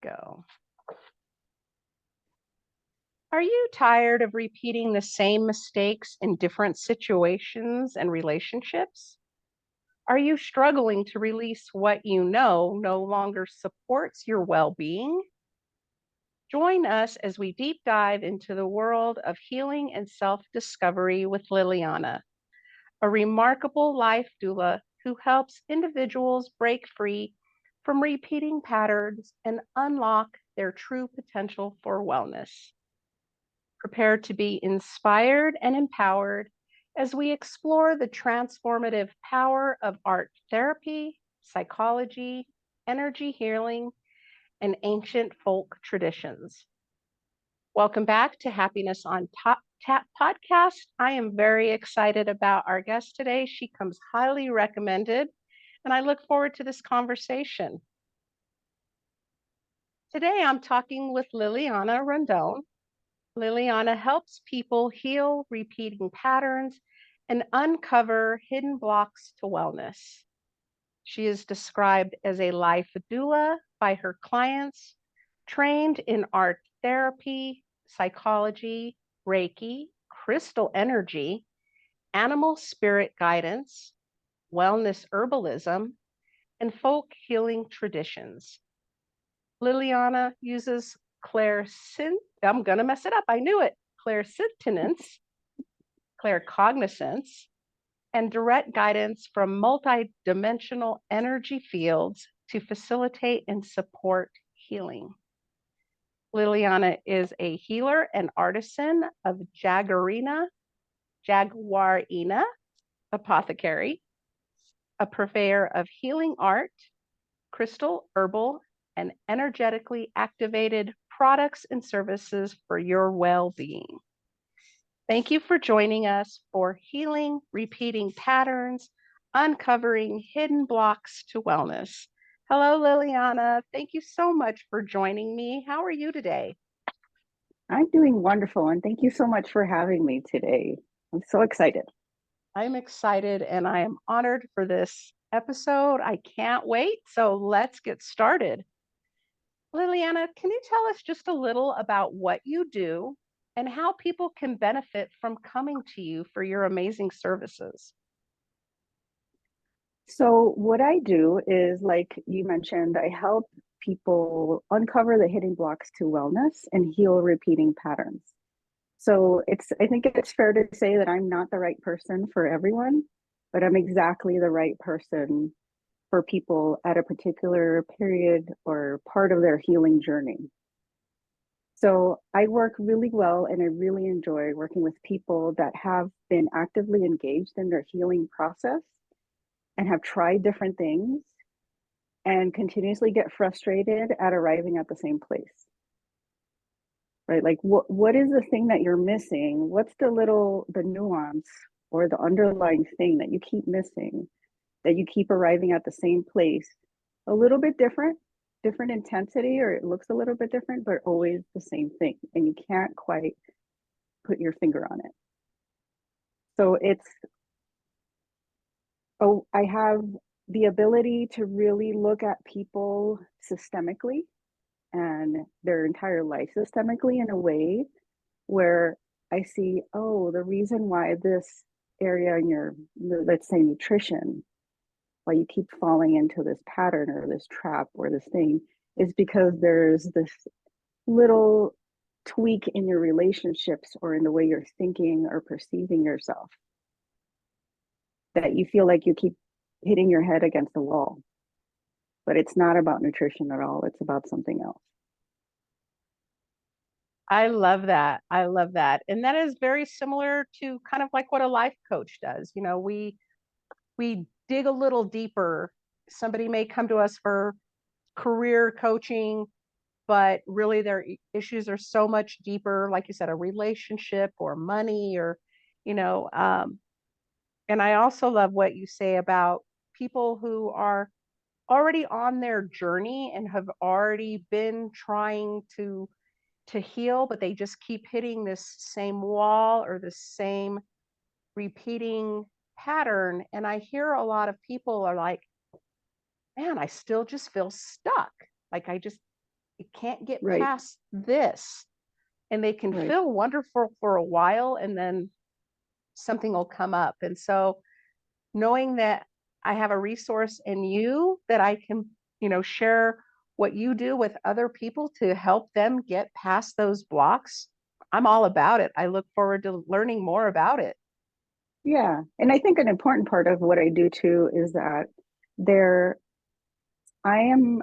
go. Are you tired of repeating the same mistakes in different situations and relationships? Are you struggling to release what you know no longer supports your well-being? Join us as we deep dive into the world of healing and self-discovery with Liliana, a remarkable life doula who helps individuals break free from repeating patterns and unlock their true potential for wellness. Prepare to be inspired and empowered as we explore the transformative power of art therapy, psychology, energy healing, and ancient folk traditions. Welcome back to Happiness on Tap podcast. I am very excited about our guest today. She comes highly recommended, and I look forward to this conversation. Today, I'm talking with Liliana Rondon. Liliana helps people heal repeating patterns and uncover hidden blocks to wellness. She is described as a life doula by her clients, trained in art therapy, psychology, Reiki, crystal energy, animal spirit guidance, wellness herbalism, and folk healing traditions. Liliana uses I'm going to mess it up. I knew it. Clairsentience, claircognizance, and direct guidance from multidimensional energy fields to facilitate and support healing. Liliana is a healer and artisan of Jaguarina Apothecary, a purveyor of healing art, crystal, herbal, and energetically activated products and services for your well-being. Thank you for joining us for Healing Repeating Patterns, Uncovering Hidden Blocks to Wellness. Hello, Liliana. Thank you so much for joining me. How are you today? I'm doing wonderful, and thank you so much for having me today. I'm so excited. I'm excited, and I am honored for this episode. I can't wait, so let's get started. Liliana, can you tell us just a little about what you do and how people can benefit from coming to you for your amazing services? So what I do is, like you mentioned, I help people uncover the hidden blocks to wellness and heal repeating patterns. So I think it's fair to say that I'm not the right person for everyone, but I'm exactly the right person for people at a particular period or part of their healing journey. So I work really well, and I really enjoy working with people that have been actively engaged in their healing process and have tried different things and continuously get frustrated at arriving at the same place. Right? Like what is the thing that you're missing? What's the nuance or the underlying thing that you keep missing, that you keep arriving at the same place? A little bit different intensity, or it looks a little bit different, but always the same thing. And you can't quite put your finger on it. So I have the ability to really look at people systemically and their entire life systemically in a way where I see, oh, the reason why this area in your, let's say, nutrition, why you keep falling into this pattern or this trap or this thing, is because there's this little tweak in your relationships or in the way you're thinking or perceiving yourself, that you feel like you keep hitting your head against the wall. But it's not about nutrition at all. It's about something else. I love that. I love that. And that is very similar to kind of like what a life coach does. You know, we dig a little deeper. Somebody may come to us for career coaching, but really their issues are so much deeper, like you said, a relationship or money or, you know, and I also love what you say about people who are already on their journey and have already been trying to heal, but they just keep hitting this same wall or the same repeating pattern. And I hear a lot of people are like, man, I still just feel stuck. Like it can't get Right. past this. And they can Right. feel wonderful for a while, and then something will come up. And so knowing that I have a resource in you that I can, share what you do with other people to help them get past those blocks, I'm all about it. I look forward to learning more about it. Yeah. And I think an important part of what I do too is that there, I am,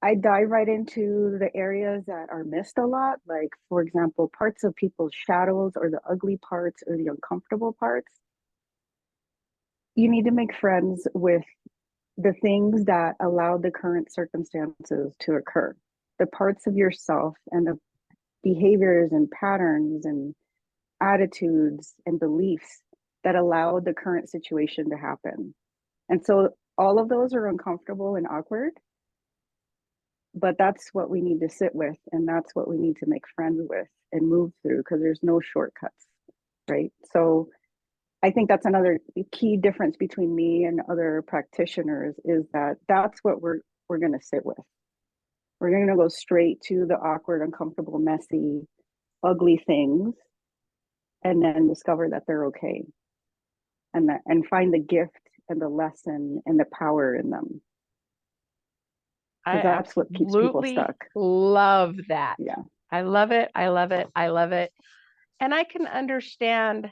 I dive right into the areas that are missed a lot. Like, for example, parts of people's shadows or the ugly parts or the uncomfortable parts. You need to make friends with the things that allow the current circumstances to occur, the parts of yourself and the behaviors and patterns and attitudes and beliefs that allow the current situation to happen. And so all of those are uncomfortable and awkward, but that's what we need to sit with, and that's what we need to make friends with and move through, because there's no shortcuts, right? So I think that's another key difference between me and other practitioners, is that that's what we're going to sit with. We're going to go straight to the awkward, uncomfortable, messy, ugly things, and then discover that they're okay, and find the gift and the lesson and the power in them, I because that's what keeps people absolutely stuck. love that. Yeah. I love it. I love it. I love it. And I can understand,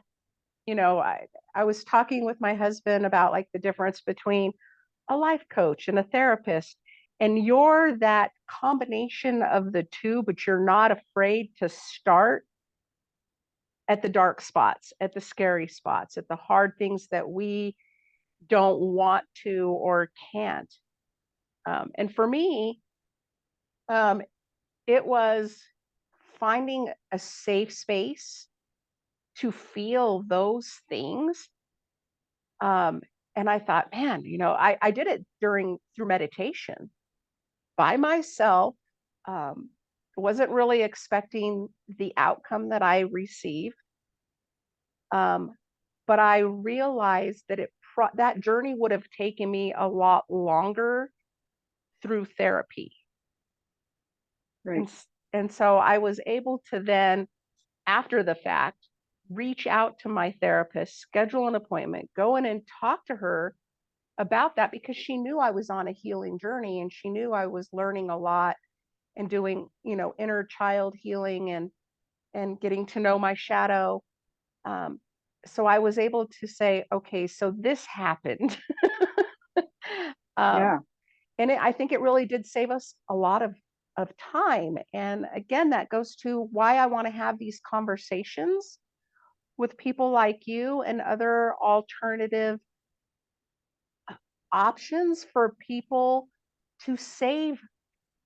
I was talking with my husband about like the difference between a life coach and a therapist. And you're that combination of the two, but you're not afraid to start at the dark spots, at the scary spots, at the hard things that we don't want to or can't. And for me, um, it was finding a safe space to feel those things. And I thought, man, I did it through meditation by myself. Um, wasn't really expecting the outcome that I received. Um, but I realized that that journey would have taken me a lot longer through therapy. Right. And, and so I was able to then, after the fact, reach out to my therapist, schedule an appointment, go in and talk to her about that, because she knew I was on a healing journey, and she knew I was learning a lot and doing, inner child healing and getting to know my shadow. Um, so I was able to say, okay, so this happened. um, Yeah. and I think it really did save us a lot of time. And again, that goes to why I want to have these conversations with people like you and other alternative options for people to save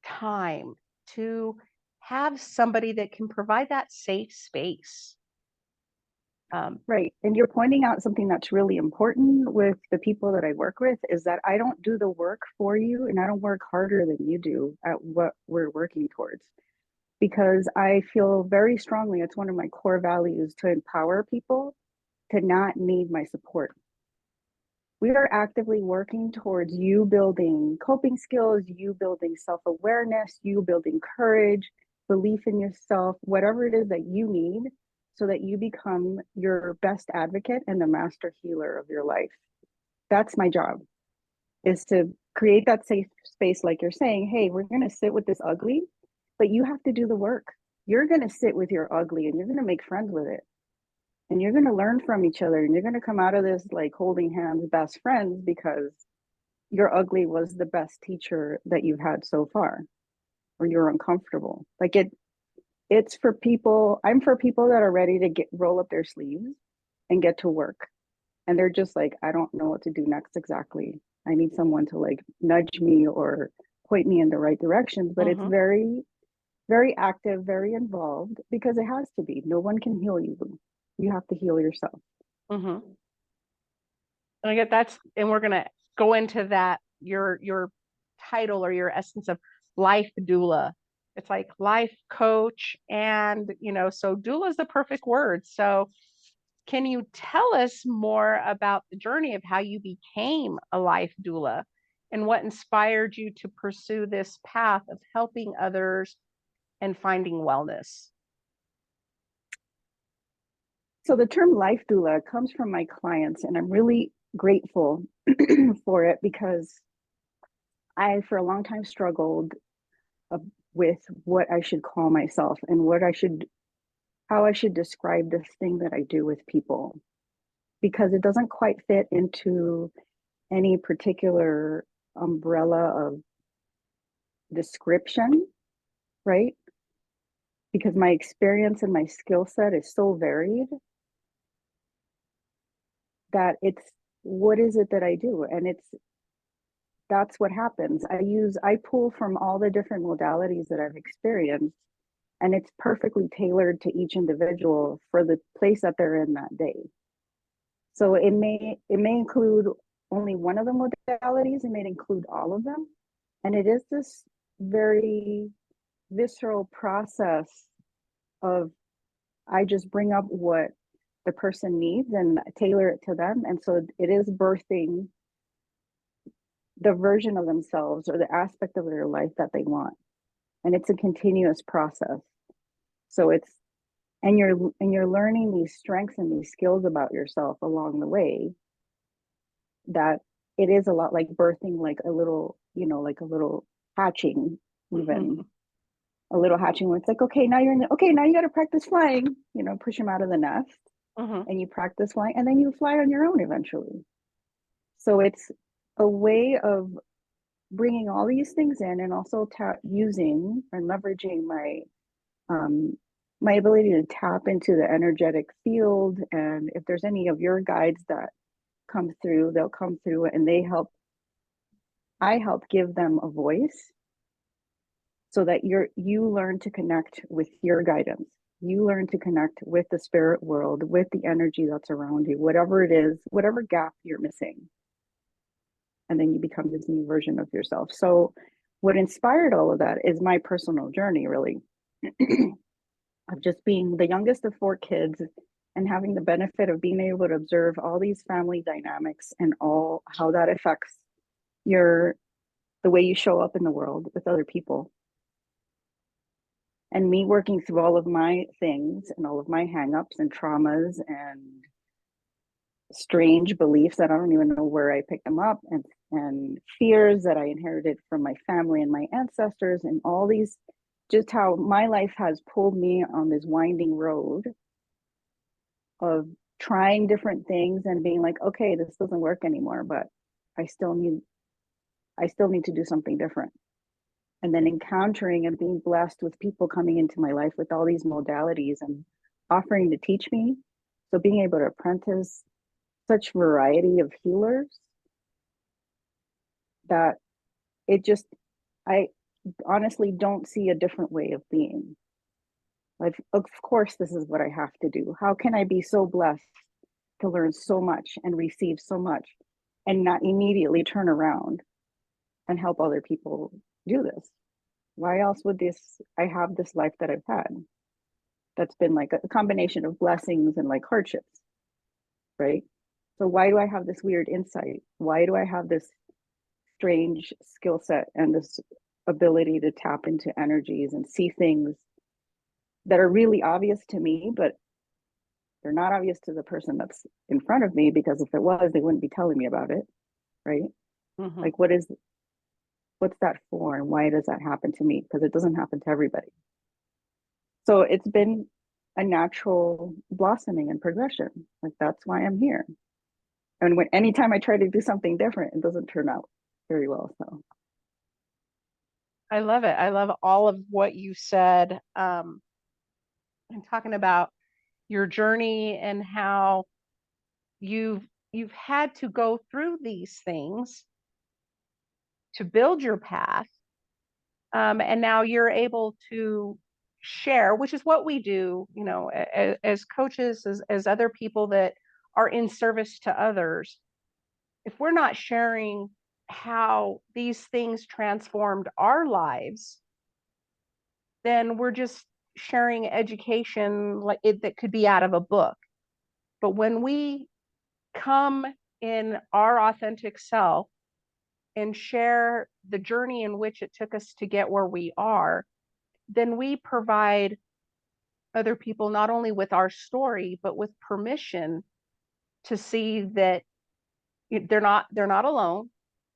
time, to have somebody that can provide that safe space. Right. And you're pointing out something that's really important with the people that I work with, is that I don't do the work for you, and I don't work harder than you do at what we're working towards, because I feel very strongly, it's one of my core values, to empower people to not need my support. We are actively working towards you building coping skills, you building self-awareness, you building courage, belief in yourself, whatever it is that you need, so that you become your best advocate and the master healer of your life. That's my job, is to create that safe space, like you're saying, hey, we're going to sit with this ugly, but you have to do the work. You're going to sit with your ugly and you're going to make friends with it, and you're going to learn from each other, and you're going to come out of this like holding hands, best friends, because your ugly was the best teacher that you've had so far, or you're uncomfortable. Like it's for people. I'm for people that are ready to roll up their sleeves and get to work, and they're just like, I don't know what to do next exactly. I need someone to like nudge me or point me in the right directions. But it's Mm-hmm. very, very active, very involved, because it has to be. No one can heal you. You have to heal yourself. Mm-hmm. And I get and we're gonna go into that, your title or your essence of life doula. It's like life coach, and so doula is the perfect word. So can you tell us more about the journey of how you became a life doula And what inspired you to pursue this path of helping others and finding wellness? So the term life doula comes from my clients, and I'm really grateful for it because I, for a long time, struggled uh, with what I should call myself and how I should describe this thing that I do with people, because it doesn't quite fit into any particular umbrella of description, right? Because my experience and my skill set is so varied that it's, what is it that I do? And that's what happens. I pull from all the different modalities that I've experienced, and it's perfectly tailored to each individual for the place that they're in that day. So it may include only one of the modalities, it may include all of them. And it is this very visceral process of, I just bring up what the person needs and tailor it to them. And so it is birthing the version of themselves or the aspect of their life that they want. And it's a continuous process. So you're learning these strengths and these skills about yourself along the way, that it is a lot like birthing, like a little, like a little hatching, even a little hatching where it's like, okay, now now you got to practice flying, push them out of the nest and you practice flying, and then you fly on your own eventually. So it's a way of bringing all these things in, and also using and leveraging my ability to tap into the energetic field. And if there's any of your guides that come through, they'll come through and I help give them a voice, so that you learn to connect with your guidance. You learn to connect with the spirit world, with the energy that's around you, whatever it is, whatever gap you're missing. And then you become this new version of yourself. So what inspired all of that is my personal journey, really, of just being the youngest of 4 kids and having the benefit of being able to observe all these family dynamics and all how that affects the way you show up in the world with other people. And me working through all of my things and all of my hangups and traumas and strange beliefs that I don't even know where I picked them up, and fears that I inherited from my family and my ancestors, and all these, just how my life has pulled me on this winding road of trying different things and being like, okay, this doesn't work anymore, but I still need to do something different. And then encountering and being blessed with people coming into my life with all these modalities and offering to teach me. So being able to apprentice such variety of healers, that I honestly don't see a different way of being. Like, of course, this is what I have to do. How can I be so blessed to learn so much and receive so much and not immediately turn around and help other people do this? Why else would I have this life that I've had that's been like a combination of blessings and like hardships, right? So why do I have this weird insight? Why do I have this strange skill set and this ability to tap into energies and see things that are really obvious to me, but they're not obvious to the person that's in front of me, because if it was, they wouldn't be telling me about it, right? Like, what's that for, and why does that happen to me? Because it doesn't happen to everybody. So it's been a natural blossoming and progression. Like, that's why I'm here. And anytime I try to do something different, it doesn't turn out very well. So I love it. I love all of what you said. And talking about your journey and how you've had to go through these things to build your path. And now you're able to share, which is what we do, as coaches, as other people that are in service to others. If we're not sharing how these things transformed our lives, then we're just sharing education that could be out of a book. But when we come in our authentic self and share the journey in which it took us to get where we are, then we provide other people not only with our story, but with permission to see that they're not alone,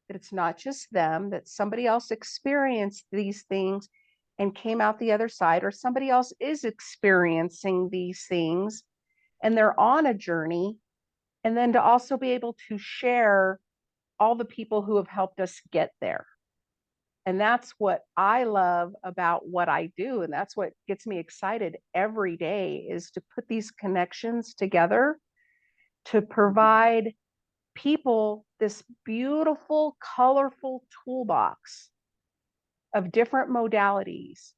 that it's not just them, that somebody else experienced these things and came out the other side, or somebody else is experiencing these things and they're on a journey. And then to also be able to share all the people who have helped us get there. And that's what I love about what I do. And that's what gets me excited every day, is to put these connections together to provide people this beautiful, colorful toolbox of different modalities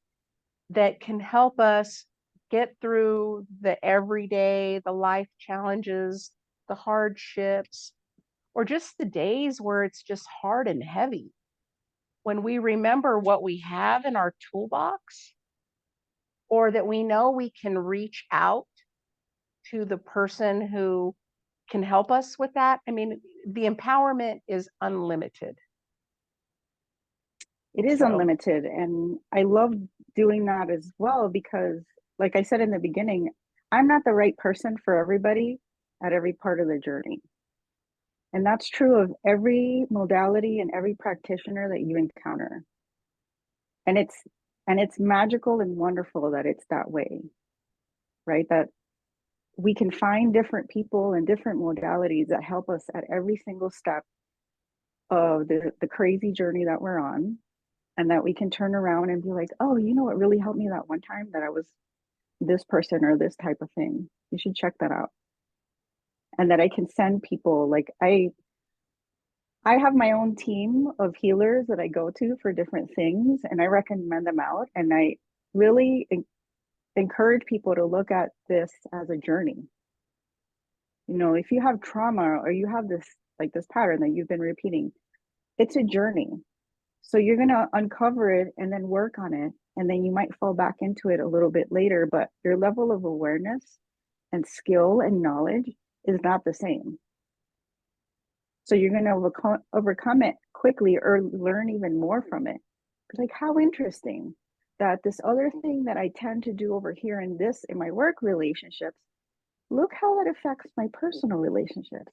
that can help us get through the everyday, the life challenges, the hardships, or just the days where it's just hard and heavy. When we remember what we have in our toolbox, or that we know we can reach out to the person who can help us with that, I mean, the empowerment is unlimited. It is unlimited. And I love doing that as well, because like I said in the beginning, I'm not the right person for everybody at every part of the journey. And that's true of every modality and every practitioner that you encounter. And it's magical and wonderful that it's that way, right? That we can find different people and different modalities that help us at every single step of the crazy journey that we're on. And that we can turn around and be like, oh, you know what really helped me that one time, that I was this person or this type of thing. You should check that out. And that I can send people, like I have my own team of healers that I go to for different things, and I recommend them out. And I really encourage people to look at this as a journey. You know, if you have trauma or you have this pattern that you've been repeating, it's a journey. So you're going to uncover it and then work on it. And then you might fall back into it a little bit later, but your level of awareness and skill and knowledge is not the same. So you're going to overcome it quickly or learn even more from it. It's like, how interesting that this other thing that I tend to do over here in my work relationships, look how that affects my personal relationships.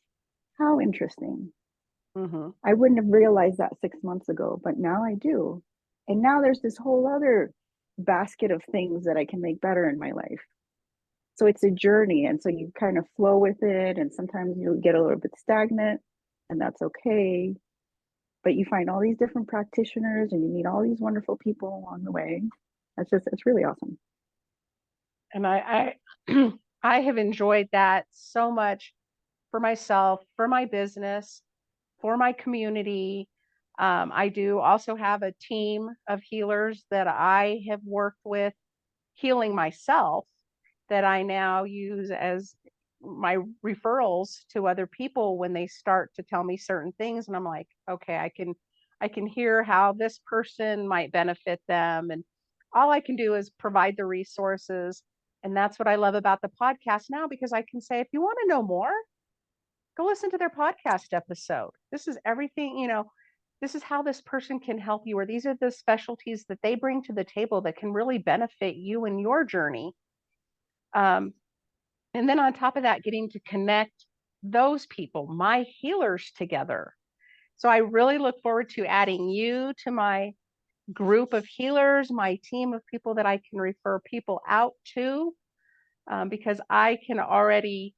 How interesting. Mm-hmm. I wouldn't have realized that 6 months ago, but now I do. And now there's this whole other basket of things that I can make better in my life. So it's a journey. And so you kind of flow with it. And sometimes you'll get a little bit stagnant, and that's okay. But you find all these different practitioners and you meet all these wonderful people along the way. It's really awesome. And I I have enjoyed that so much for myself, for my business, for my community. I do also have a team of healers that I have worked with healing myself, that I now use as my referrals to other people when they start to tell me certain things. And I'm like, okay, I can hear how this person might benefit them. And all I can do is provide the resources. And that's what I love about the podcast now, because I can say, if you want to know more, go listen to their podcast episode. This is everything, this is how this person can help you, or these are the specialties that they bring to the table that can really benefit you in your journey. And then on top of that, getting to connect those people, my healers, together. So I really look forward to adding you to my group of healers, my team of people that I can refer people out to, because I can already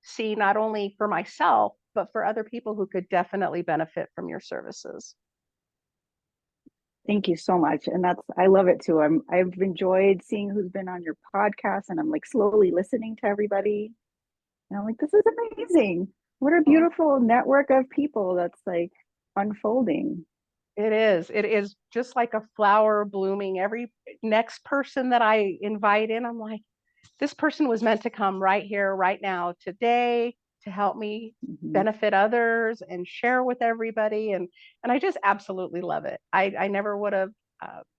see, not only for myself, but for other people who could definitely benefit from your services. Thank you so much. And I love it too. I've enjoyed seeing who's been on your podcast, and I'm like slowly listening to everybody. And I'm like, this is amazing. What a beautiful network of people that's like unfolding. It is. It is just like a flower blooming. Every next person that I invite in, I'm like, this person was meant to come right here, right now, today, to help me benefit others and share with everybody. And I just absolutely love it. I never would have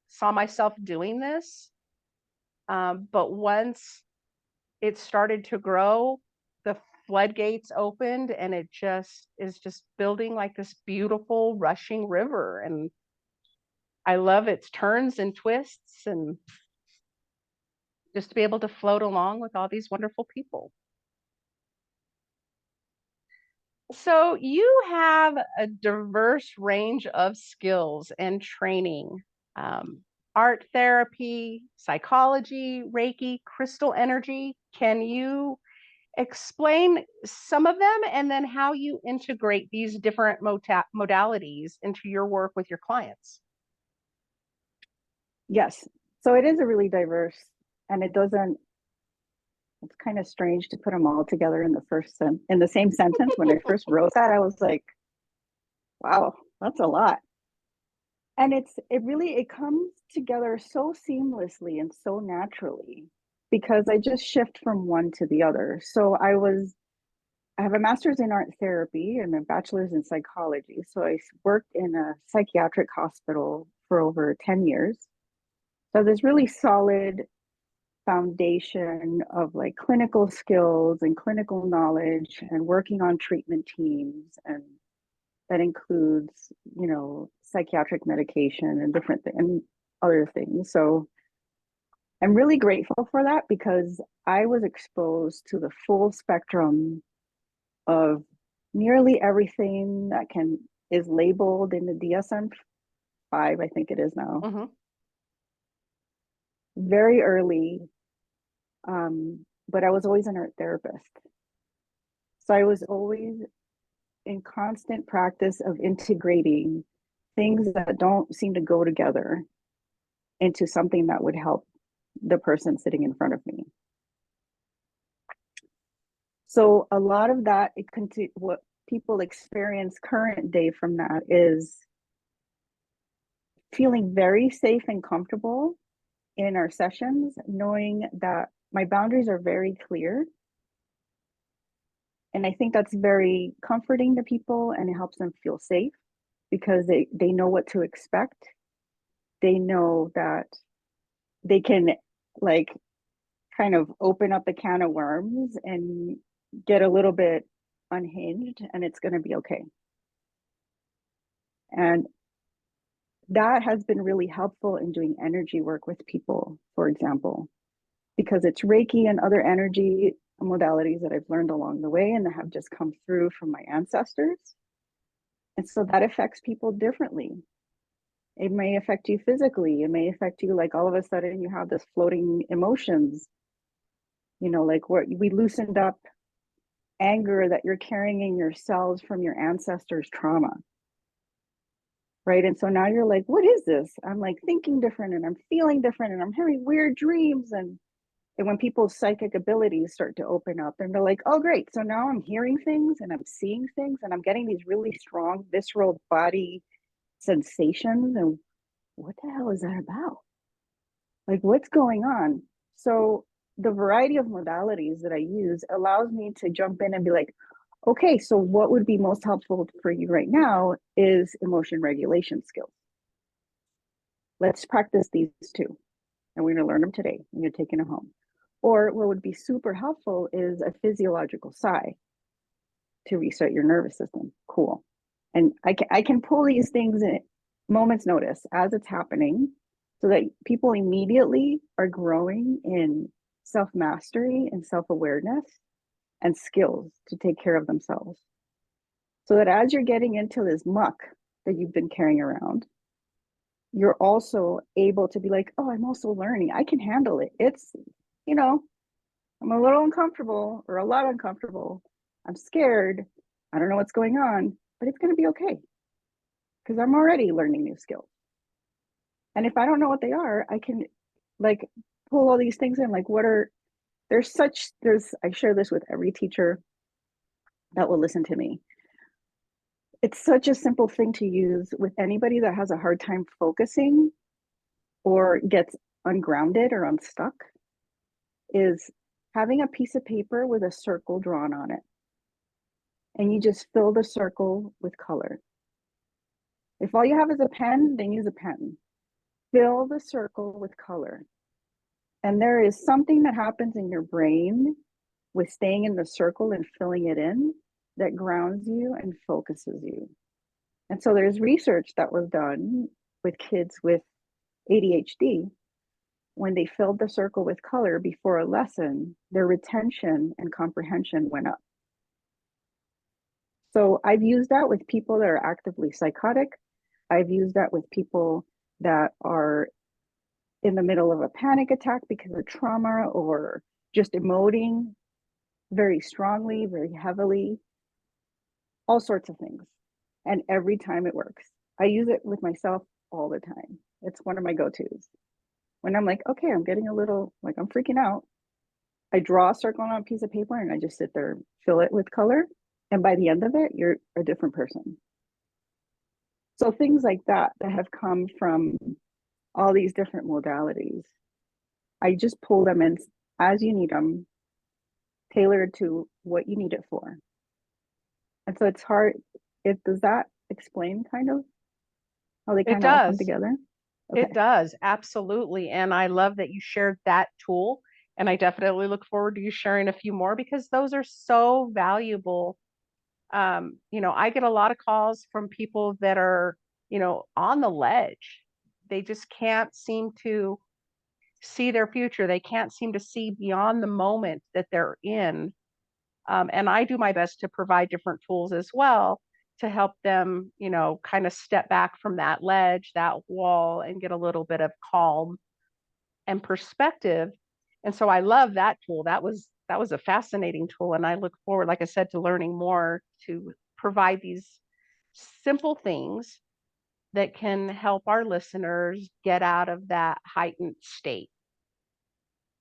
saw myself doing this. But once it started to grow, the floodgates opened, and it just is just building like this beautiful rushing river. And I love its turns and twists, and just to be able to float along with all these wonderful people. So you have a diverse range of skills and training, um, art therapy, psychology, Reiki, crystal energy. Can you explain some of them, and then how you integrate these different modalities into your work with your clients? Yes. So it is a really diverse, and it's kind of strange to put them all together in in the same sentence. When I first wrote that, I was like, wow, that's a lot. And it comes together so seamlessly and so naturally because I just shift from one to the other. So I have a master's in art therapy and a bachelor's in psychology. So I worked in a psychiatric hospital for over 10 years. So this really solid foundation of like clinical skills and clinical knowledge and working on treatment teams, and that includes, psychiatric medication and and other things. So I'm really grateful for that because I was exposed to the full spectrum of nearly everything that is labeled in the DSM-5, I think it is now, Mm-hmm. very early. But I was always an art therapist. So I was always in constant practice of integrating things that don't seem to go together into something that would help the person sitting in front of me. So a lot of that, what people experience current day from that is feeling very safe and comfortable in our sessions, knowing that my boundaries are very clear. And I think that's very comforting to people, and it helps them feel safe because they know what to expect. They know that they can like kind of open up a can of worms and get a little bit unhinged, and it's going to be okay. And that has been really helpful in doing energy work with people, for example, because it's Reiki and other energy modalities that I've learned along the way and that have just come through from my ancestors. And so that affects people differently. It may affect you physically. It may affect you like all of a sudden you have this floating emotions, like what we loosened up anger that you're carrying in your cells from your ancestors' trauma. Right. And so now you're like, what is this? I'm like thinking different and I'm feeling different and I'm having weird dreams. And when people's psychic abilities start to open up, and they're like, oh, great. So now I'm hearing things and I'm seeing things and I'm getting these really strong visceral body sensations. And what the hell is that about? Like, what's going on? So the variety of modalities that I use allows me to jump in and be like, okay, so what would be most helpful for you right now is emotion regulation skills. Let's practice these two. And we're going to learn them today and you're taking them home. Or what would be super helpful is a physiological sigh to reset your nervous system. Cool. And I can pull these things in moments notice as it's happening so that people immediately are growing in self-mastery and self-awareness and skills to take care of themselves. So that as you're getting into this muck that you've been carrying around, you're also able to be like, oh, I'm also learning. I can handle it. It's, I'm a little uncomfortable or a lot uncomfortable. I'm scared. I don't know what's going on, but it's going to be okay because I'm already learning new skills. And if I don't know what they are, I can like pull all these things in. Like, I share this with every teacher that will listen to me. It's such a simple thing to use with anybody that has a hard time focusing or gets ungrounded or unstuck, is having a piece of paper with a circle drawn on it. And you just fill the circle with color. If all you have is a pen, then use a pen. Fill the circle with color. And there is something that happens in your brain with staying in the circle and filling it in that grounds you and focuses you. And so there's research that was done with kids with ADHD. When they filled the circle with color before a lesson, their retention and comprehension went up. So I've used that with people that are actively psychotic. I've used that with people that are in the middle of a panic attack because of trauma or just emoting very strongly, very heavily, all sorts of things. And every time it works. I use it with myself all the time. It's one of my go-tos. When I'm like, okay, I'm getting a little, like I'm freaking out, I draw a circle on a piece of paper and I just sit there, fill it with color. And by the end of it, you're a different person. So things like that have come from all these different modalities. I just pull them in as you need them, tailored to what you need it for. And so it's hard. Does that explain kind of how they It kind of all come does. together? It Okay. does. Absolutely. And I love that you shared that tool. And I definitely look forward to you sharing a few more because those are so valuable. I get a lot of calls from people that are, on the ledge. They just can't seem to see their future. They can't seem to see beyond the moment that they're in. And I do my best to provide different tools as well to help them, kind of step back from that ledge, that wall, and get a little bit of calm and perspective. And so I love that tool. That was a fascinating tool. And I look forward, like I said, to learning more to provide these simple things that can help our listeners get out of that heightened state.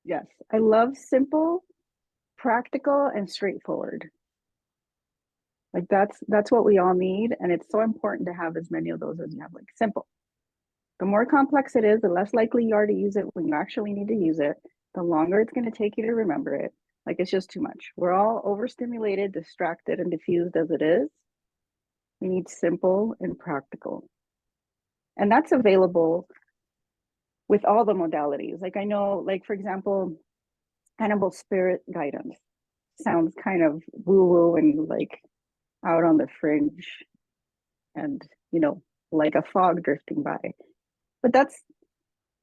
Yes. I love simple, practical, and straightforward. Like that's what we all need. And it's so important to have as many of those as you have, like simple. The more complex it is, the less likely you are to use it when you actually need to use it, the longer it's going to take you to remember it. Like it's just too much. We're all overstimulated, distracted, and diffused as it is. We need simple and practical. And that's available with all the modalities. Like I know, like for example, animal spirit guidance sounds kind of woo-woo and like out on the fringe and, like a fog drifting by. But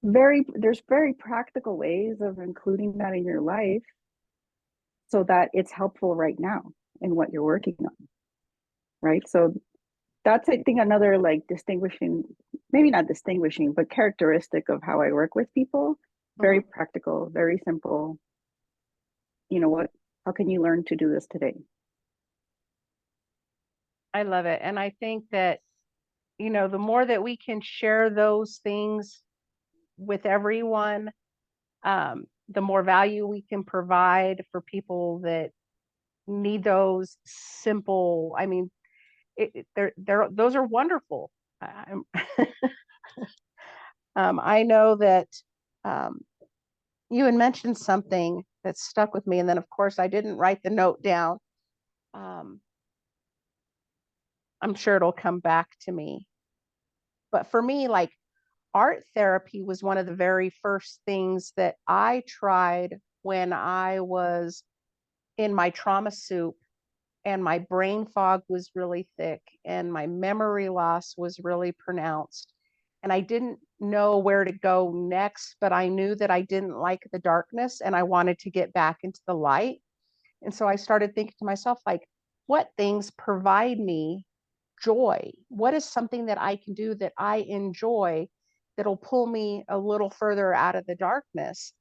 there's very practical ways of including that in your life so that it's helpful right now in what you're working on, right? So that's, I think, another like distinguishing, maybe not distinguishing, but characteristic of how I work with people. Very Mhm. practical, very simple. How can you learn to do this today? I love it. And I think that, the more that we can share those things with everyone, the more value we can provide for people that need those simple. I mean, those are wonderful. I'm, I know that um, you had mentioned something that stuck with me, and then of course I didn't write the note down. Um, I'm sure it'll come back to me. But for me, like art therapy was one of the very first things that I tried when I was in my trauma soup and my brain fog was really thick and my memory loss was really pronounced. And I didn't know where to go next, but I knew that I didn't like the darkness and I wanted to get back into the light. And so I started thinking to myself, like, what things provide me joy? What is something that I can do that I enjoy that'll pull me a little further out of the darkness?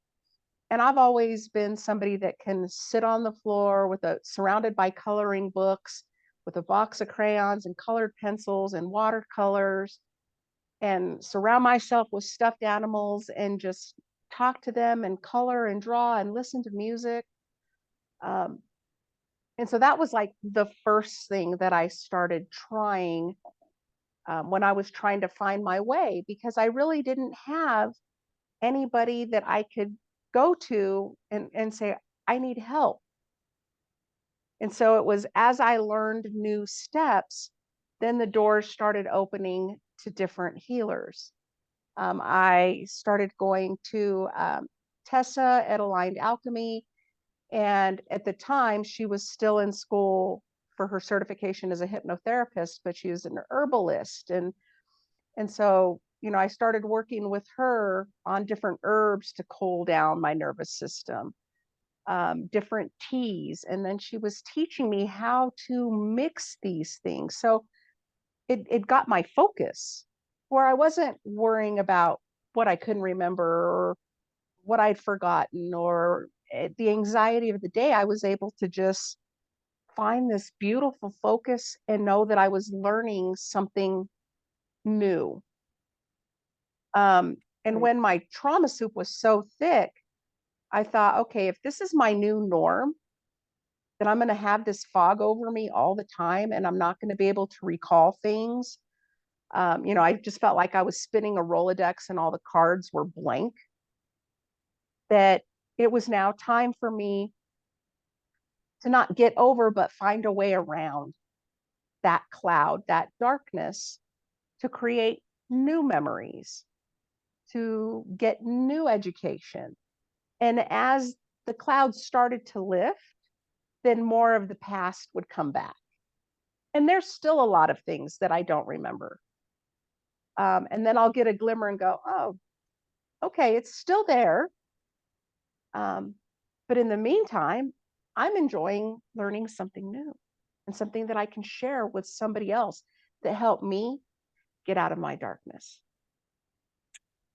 And I've always been somebody that can sit on the floor surrounded by coloring books with a box of crayons and colored pencils and watercolors and surround myself with stuffed animals and just talk to them and color and draw and listen to music. Um, and so that was like the first thing that I started trying when I was trying to find my way because I really didn't have anybody that I could go to and say, I need help. And so it was as I learned new steps, then the doors started opening to different healers. I started going to Tessa at Aligned Alchemy, And at the time, she was still in school for her certification as a hypnotherapist, but she was an herbalist. And so, I started working with her on different herbs to cool down my nervous system, different teas. And then she was teaching me how to mix these things. So it got my focus where I wasn't worrying about what I couldn't remember or what I'd forgotten or the anxiety of the day. I was able to just find this beautiful focus and know that I was learning something new. And Right. when my trauma soup was so thick, I thought, okay, if this is my new norm, then I'm going to have this fog over me all the time and I'm not going to be able to recall things. I just felt like I was spinning a Rolodex and all the cards were blank, that it was now time for me to not get over, but find a way around that cloud, that darkness, to create new memories, to get new education. And as the clouds started to lift, then more of the past would come back. And there's still a lot of things that I don't remember. And then I'll get a glimmer and go, oh, okay, it's still there. But in the meantime, I'm enjoying learning something new and something that I can share with somebody else that helped me get out of my darkness.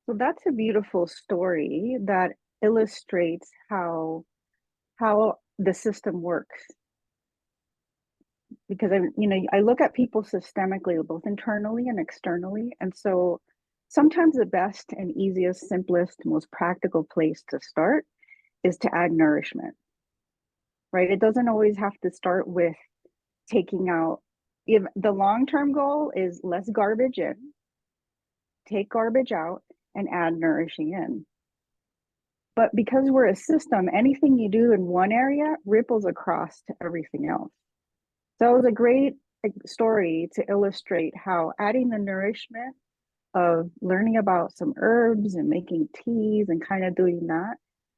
So that's a beautiful story that illustrates how the system works. Because I look at people systemically, both internally and externally. And so sometimes the best and easiest, simplest, most practical place to start is to add nourishment, right? It doesn't always have to start with taking out, if the long-term goal is less garbage in, take garbage out and add nourishing in. But because we're a system, anything you do in one area ripples across to everything else. So it was a great story to illustrate how adding the nourishment of learning about some herbs and making teas and kind of doing that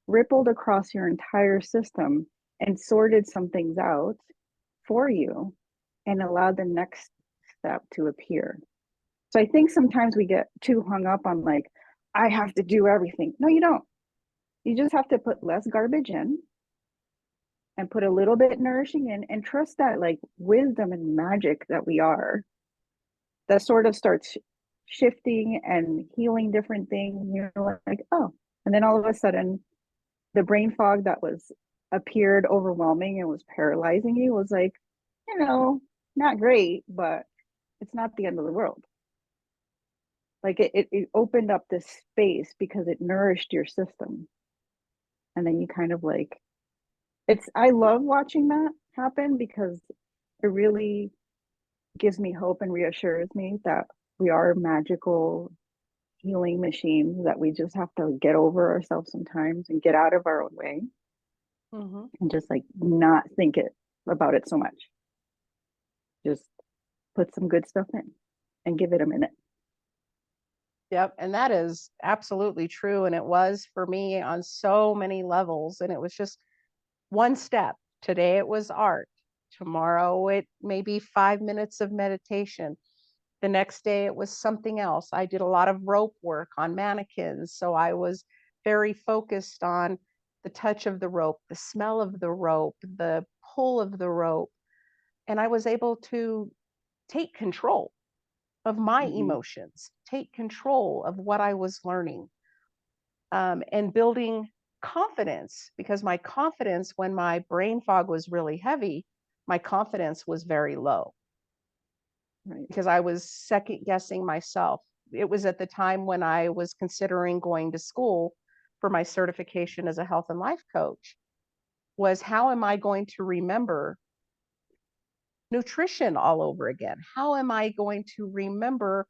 rippled across your entire system and sorted some things out for you and allowed the next step to appear. So I think sometimes we get too hung up on like, I have to do everything. No, you don't. You just have to put less garbage in and put a little bit nourishing in and trust that like wisdom and magic that we are, that sort of starts shifting and healing different things. You're like, oh, and then all of a sudden the brain fog that was appeared overwhelming and was paralyzing you was like, not great, but it's not the end of the world. Like it opened up this space because it nourished your system. And then you kind of like, I love watching that happen because it really gives me hope and reassures me that we are magical healing machines, that we just have to get over ourselves sometimes and get out of our own way and just like not think about it so much. Just put some good stuff in and give it a minute. Yep. And that is absolutely true. And it was for me on so many levels. And it was just one step. Today it was art. Tomorrow it may be 5 minutes of meditation. The next day it was something else. I did a lot of rope work on mannequins. So I was very focused on the touch of the rope, the smell of the rope, the pull of the rope. And I was able to take control of my emotions, take control of what I was learning, and building confidence, because my confidence, when my brain fog was really heavy, my confidence was very low. Right. Because I was second guessing myself. It was at the time when I was considering going to school for my certification as a health and life coach, was how am I going to remember nutrition all over again? How am I going to remember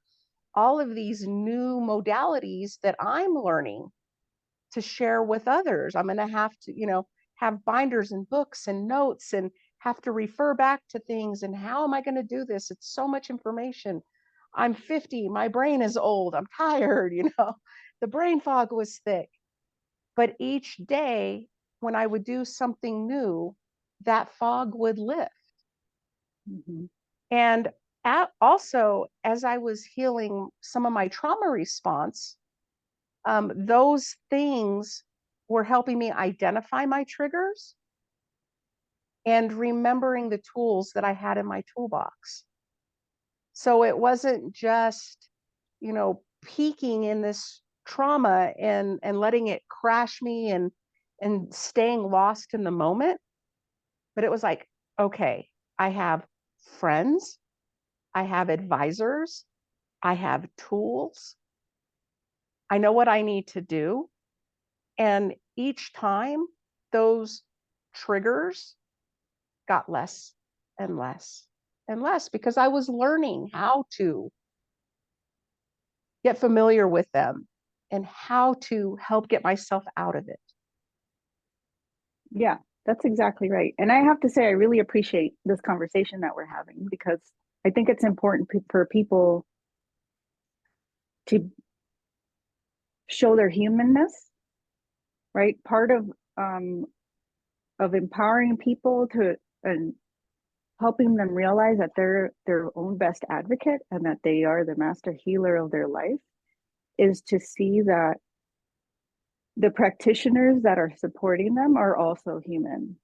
all of these new modalities that I'm learning to share with others? I'm going to have to, have binders and books and notes and have to refer back to things. And how am I going to do this? It's so much information. I'm 50. My brain is old. I'm tired. The brain fog was thick. But each day when I would do something new, that fog would lift. Mm-hmm. And also, as I was healing some of my trauma response, those things were helping me identify my triggers and remembering the tools that I had in my toolbox. So it wasn't just, peaking in this trauma and letting it crash me and staying lost in the moment. But it was like, okay, I have friends, I have advisors, I have tools, I know what I need to do. And each time those triggers got less and less and less because I was learning how to get familiar with them and how to help get myself out of it. Yeah, that's exactly right. And I have to say, I really appreciate this conversation that we're having because I think it's important for people to show their humanness, right? Part of empowering people to and helping them realize that they're their own best advocate and that they are the master healer of their life is to see that the practitioners that are supporting them are also human,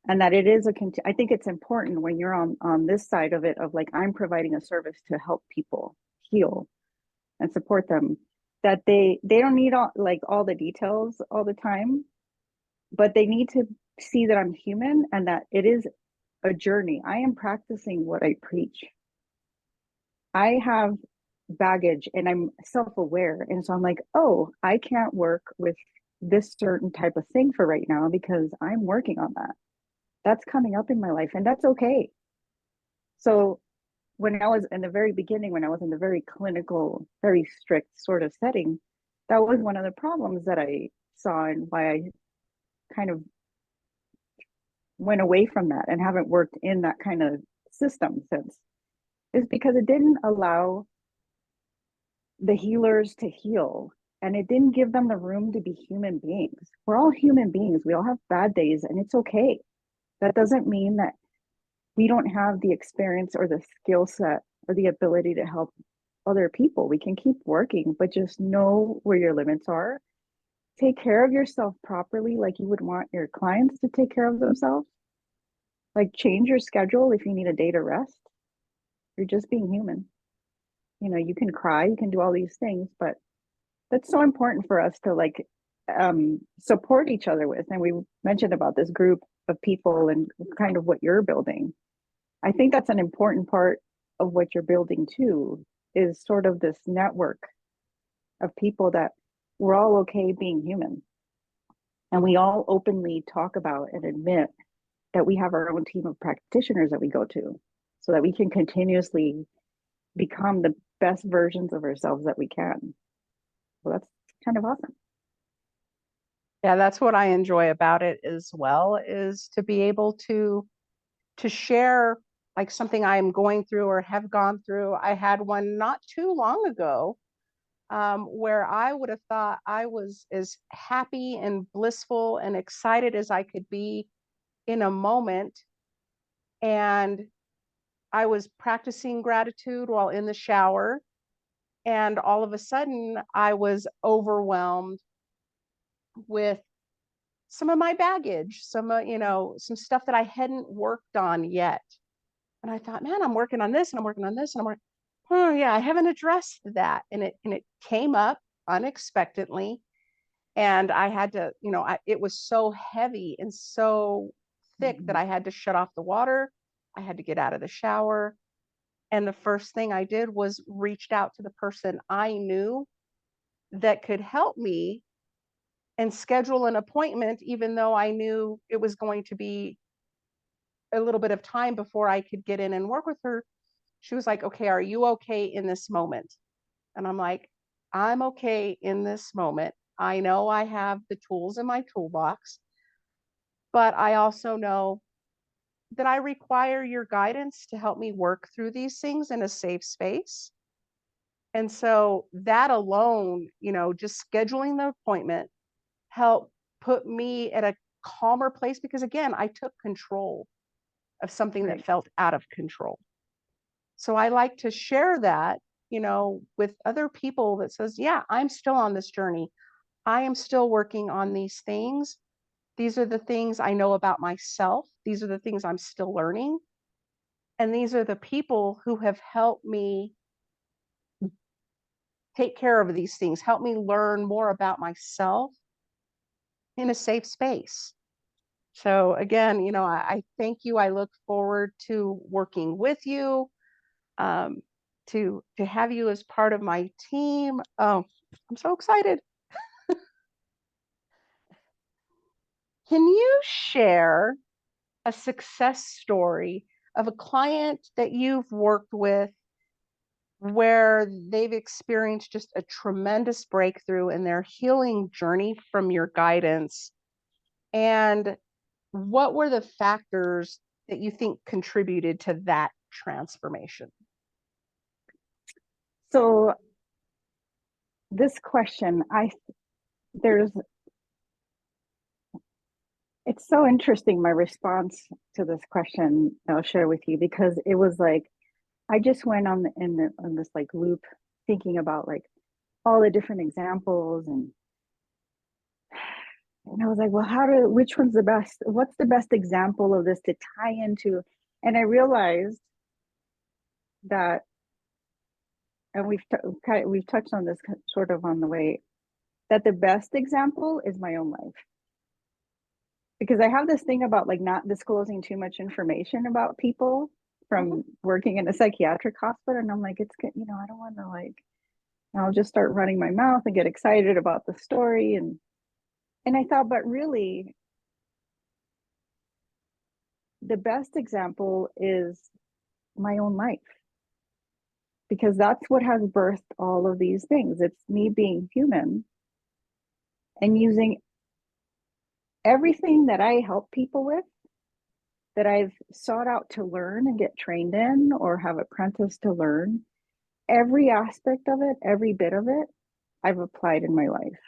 and that it is I think it's important when you're on this side of it, of like, I'm providing a service to help people heal and support them, that they don't need all the details all the time, but they need to see that I'm human and that it is a journey. I am practicing what I preach. I have baggage and I'm self-aware. And so I'm like, oh, I can't work with this certain type of thing for right now because I'm working on that. That's coming up in my life, and that's okay. So when I was in the very beginning, when I was in the very clinical, very strict sort of setting, that was one of the problems that I saw and why I kind of went away from that and haven't worked in that kind of system since, is because it didn't allow the healers to heal, and it didn't give them the room to be human beings. We're all human beings. We all have bad days, and it's okay. That doesn't mean that we don't have the experience or the skill set or the ability to help other people. We can keep working, but just know where your limits are. Take care of yourself properly, like you would want your clients to take care of themselves. Like, change your schedule if you need a day to rest. You're just being human. You can cry, you can do all these things, but that's so important for us to support each other with. And we mentioned about this group of people and kind of what you're building. I think that's an important part of what you're building too, is sort of this network of people that we're all okay being human. And we all openly talk about and admit that we have our own team of practitioners that we go to so that we can continuously become the best versions of ourselves that we can. Well, that's kind of awesome. Yeah, that's what I enjoy about it as well, is to be able to share like something I'm going through or have gone through. I had one not too long ago where I would have thought I was as happy and blissful and excited as I could be in a moment. And I was practicing gratitude while in the shower. And all of a sudden, I was overwhelmed with some of my baggage, some stuff that I hadn't worked on yet. And I thought, man, I'm working on this and I'm working on this and I'm working. Oh yeah, I haven't addressed that, and it came up unexpectedly, and I had to, it was so heavy and so thick that I had to shut off the water. I had to get out of the shower, and the first thing I did was reached out to the person I knew that could help me and schedule an appointment, even though I knew it was going to be a little bit of time before I could get in and work with her. She was like, okay, are you okay in this moment? And I'm like, I'm okay in this moment. I know I have the tools in my toolbox, but I also know that I require your guidance to help me work through these things in a safe space. And so that alone, just scheduling the appointment helped put me at a calmer place because, again, I took control of something that felt out of control. So I like to share that, with other people that says, yeah, I'm still on this journey. I am still working on these things. These are the things I know about myself. These are the things I'm still learning. And these are the people who have helped me take care of these things, help me learn more about myself in a safe space. So again, I thank you. I look forward to working with you, to have you as part of my team. Oh, I'm so excited. Can you share a success story of a client that you've worked with where they've experienced just a tremendous breakthrough in their healing journey from your guidance? And what were the factors that you think contributed to that transformation? So this question, it's so interesting, my response to this question I'll share with you, because it was like, I just went on this like loop thinking about like all the different examples, and I was like, well, which one's the best? What's the best example of this to tie into? And I realized that, and we've touched on this sort of on the way, that the best example is my own life. Because I have this thing about like not disclosing too much information about people from working in a psychiatric hospital. And I'm like, it's good, I don't want to like, I'll just start running my mouth and get excited about the story. And I thought, but really, the best example is my own life. Because that's what has birthed all of these things. It's me being human and using everything that I help people with, that I've sought out to learn and get trained in or have apprenticed to learn. Every aspect of it, every bit of it, I've applied in my life.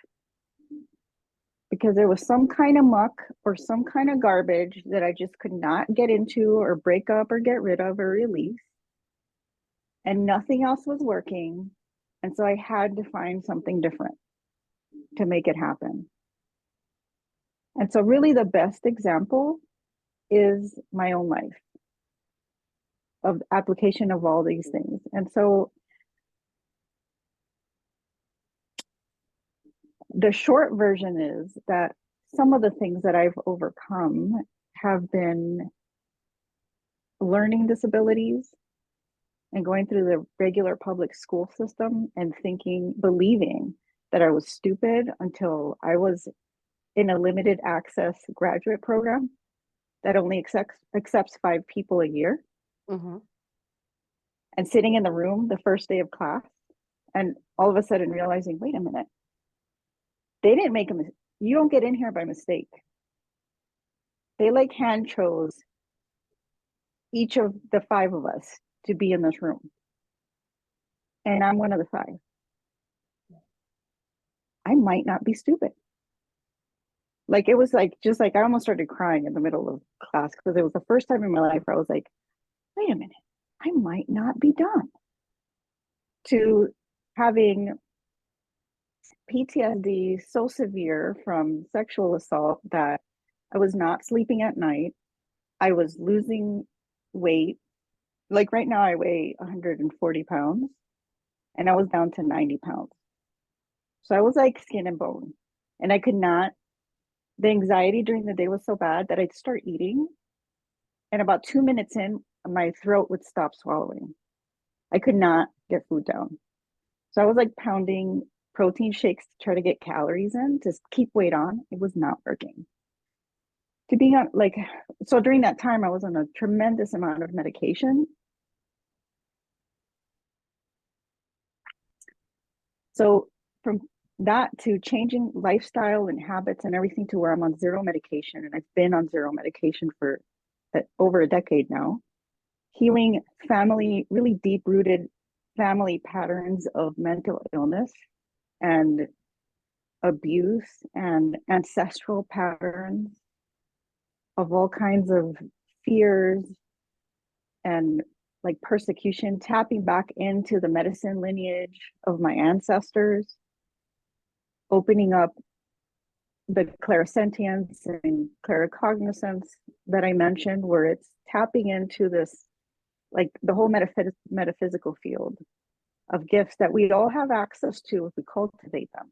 Because there was some kind of muck or some kind of garbage that I just could not get into or break up or get rid of or release. And nothing else was working. And so I had to find something different to make it happen. And so really the best example is my own life of application of all these things. And so the short version is that some of the things that I've overcome have been learning disabilities and going through the regular public school system and believing that I was stupid until I was in a limited access graduate program that only accepts 5 people a year. Mm-hmm. And sitting in the room the first day of class and all of a sudden realizing, wait a minute, they didn't make a mistake. You don't get in here by mistake. They like hand chose each of the 5 of us to be in this room. And I'm one of the 5. I might not be stupid. Like, it was like, just like, I almost started crying in the middle of class because it was the first time in my life where I was like, wait a minute, I might not be done. To having PTSD so severe from sexual assault that I was not sleeping at night. I was losing weight. Like right now I weigh 140 pounds and I was down to 90 pounds. So I was like skin and bone, and I could not, the anxiety during the day was so bad that I'd start eating, and about 2 minutes in, my throat would stop swallowing. I could not get food down. So I was like pounding protein shakes to try to get calories in to keep weight on. It was not working. To being on so during that time, I was on a tremendous amount of medication. So from that to changing lifestyle and habits and everything to where I'm on 0 medication, and I've been on 0 medication for over a decade now, healing really deep rooted family patterns of mental illness and abuse and ancestral patterns of all kinds of fears and like persecution, tapping back into the medicine lineage of my ancestors, opening up the clairsentience and claircognizance that I mentioned, where it's tapping into this, like the whole metaphysical field of gifts that we all have access to if we cultivate them.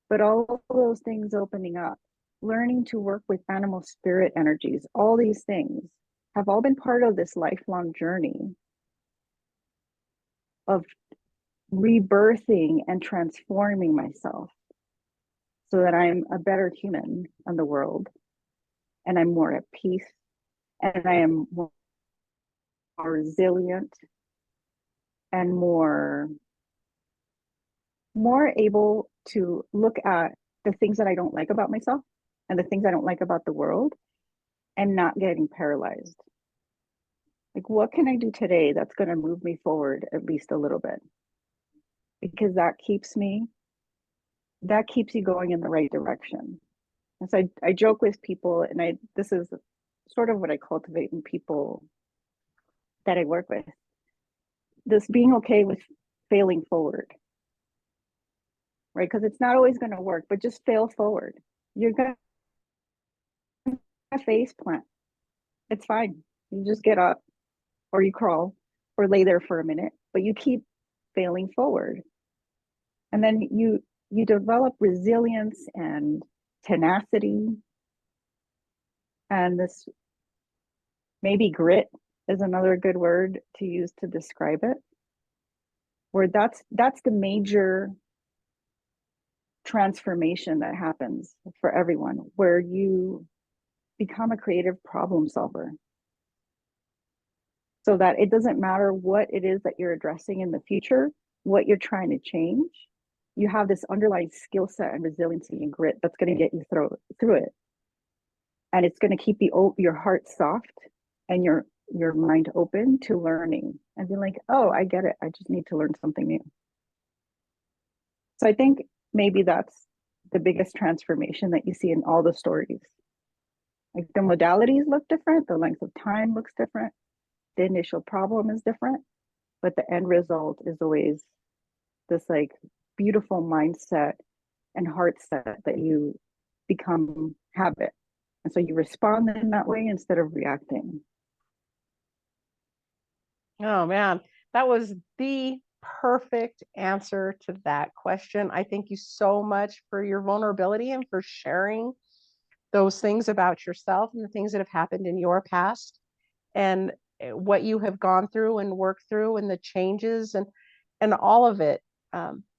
But all those things opening up, learning to work with animal spirit energies, all these things have all been part of this lifelong journey of rebirthing and transforming myself so that I'm a better human in the world, and I'm more at peace, and I am more resilient, and more able to look at the things that I don't like about myself and the things I don't like about the world, and not getting paralyzed. Like, what can I do today that's going to move me forward at least a little bit? Because that keeps you going in the right direction. And so I joke with people, and this is sort of what I cultivate in people that I work with. This being okay with failing forward, right? Because it's not always going to work, but just fail forward. You're going to face plant. It's fine. You just get up, or you crawl, or lay there for a minute, but you keep failing forward. And then you develop resilience and tenacity, and this, maybe grit is another good word to use to describe it, where that's the major transformation that happens for everyone, where you become a creative problem solver, so that it doesn't matter what it is that you're addressing in the future, what you're trying to change, you have this underlying skill set and resiliency and grit that's going to get you through it. And it's going to keep your heart soft and your mind open to learning and be like, oh, I get it. I just need to learn something new. So I think maybe that's the biggest transformation that you see in all the stories. Like, the modalities look different, the length of time looks different, the initial problem is different, but the end result is always this like beautiful mindset and heart set that you become habit. And so you respond in that way instead of reacting. Oh man, that was the perfect answer to that question. I thank you so much for your vulnerability and for sharing those things about yourself and the things that have happened in your past, and what you have gone through and worked through, and the changes and all of it,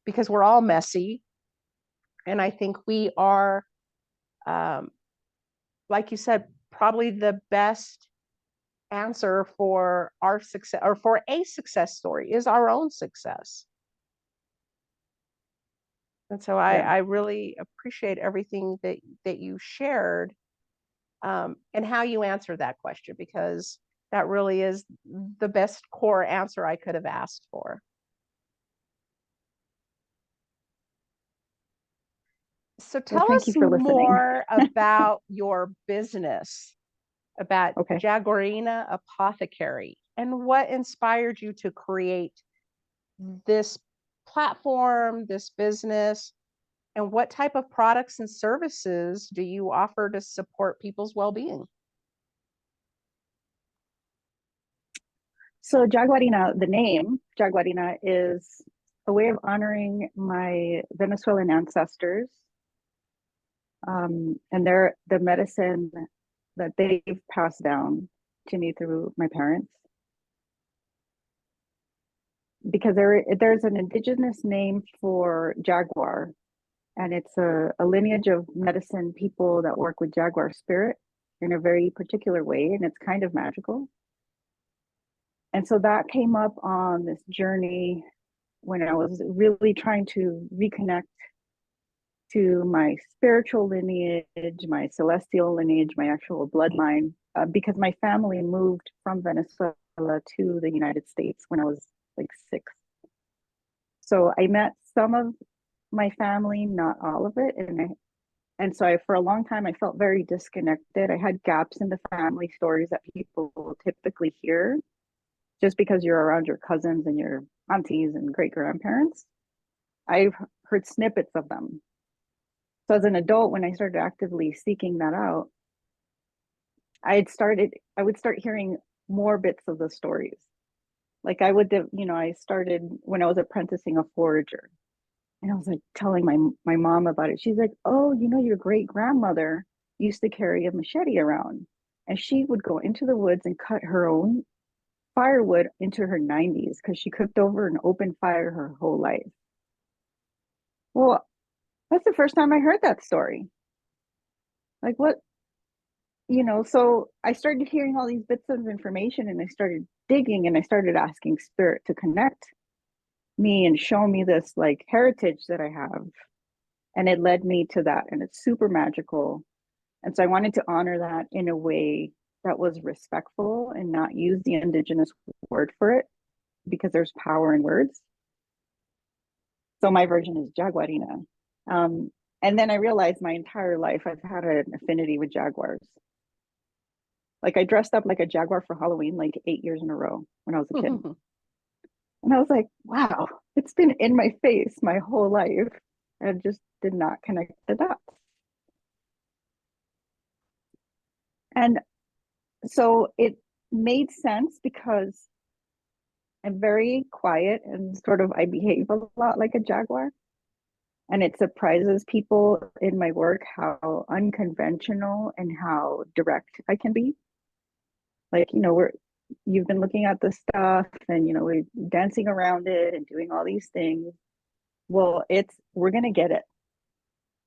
because we're all messy. And I think we are, like you said, probably the best answer for our success, or for a success story, is our own success. And so I really appreciate everything that you shared, and how you answered that question, because that really is the best core answer I could have asked for. So Well, tell thank us you for listening. more about your business, about Okay. Jaguarina Apothecary, and what inspired you to create this platform, this business, and what type of products and services do you offer to support people's well-being? So Jaguarina, the name Jaguarina, is a way of honoring my Venezuelan ancestors, and the medicine that they've passed down to me through my parents. Because there's an indigenous name for Jaguar, and it's a lineage of medicine people that work with Jaguar Spirit in a very particular way, and it's kind of magical. And so that came up on this journey when I was really trying to reconnect to my spiritual lineage, my celestial lineage, my actual bloodline, because my family moved from Venezuela to the United States when I was like 6. So I met some of my family, not all of it, And so for a long time, I felt very disconnected. I had gaps in the family stories that people will typically hear just because you're around your cousins and your aunties and great grandparents. I've heard snippets of them. So as an adult, when I started actively seeking that out, I would start hearing more bits of the stories. Like I started when I was apprenticing a forager. And I was like telling my mom about it. She's like, "Oh, your great grandmother used to carry a machete around, and she would go into the woods and cut her own firewood into her 90s because she cooked over an open fire her whole life." Well, that's the first time I heard that story. Like what, so I started hearing all these bits of information and I started digging and I started asking spirit to connect me and show me this like heritage that I have. And it led me to that. And it's super magical. And so I wanted to honor that in a way that was respectful and not use the indigenous word for it because there's power in words. So my version is Jaguarina. And then I realized my entire life I've had an affinity with jaguars. Like I dressed up like a jaguar for Halloween like 8 years in a row when I was a kid. And I was like, wow, it's been in my face my whole life. And I just did not connect the dots. And so it made sense because I'm very quiet and sort of I behave a lot like a jaguar. And it surprises people in my work how unconventional and how direct I can be. Like, you've been looking at the stuff and we're dancing around it and doing all these things. Well, we're gonna get it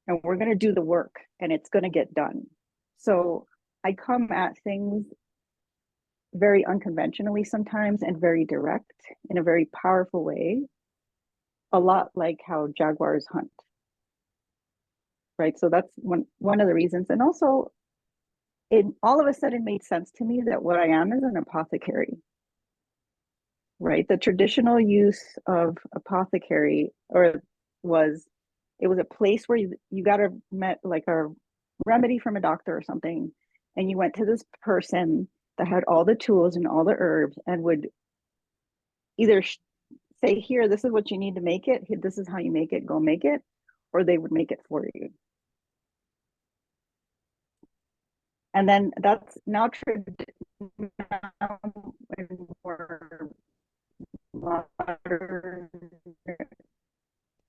and we're gonna do the work and it's gonna get done. So I come at things very unconventionally sometimes and very direct in a very powerful way, a lot like how jaguars hunt. Right. So that's one of the reasons. And also it all of a sudden made sense to me that what I am is an apothecary. Right. The traditional use of apothecary was it was a place where you got met like a remedy from a doctor or something, and you went to this person that had all the tools and all the herbs and would either say, here, this is what you need to make it. This is how you make it. Go make it. Or they would make it for you. And then that's now more modern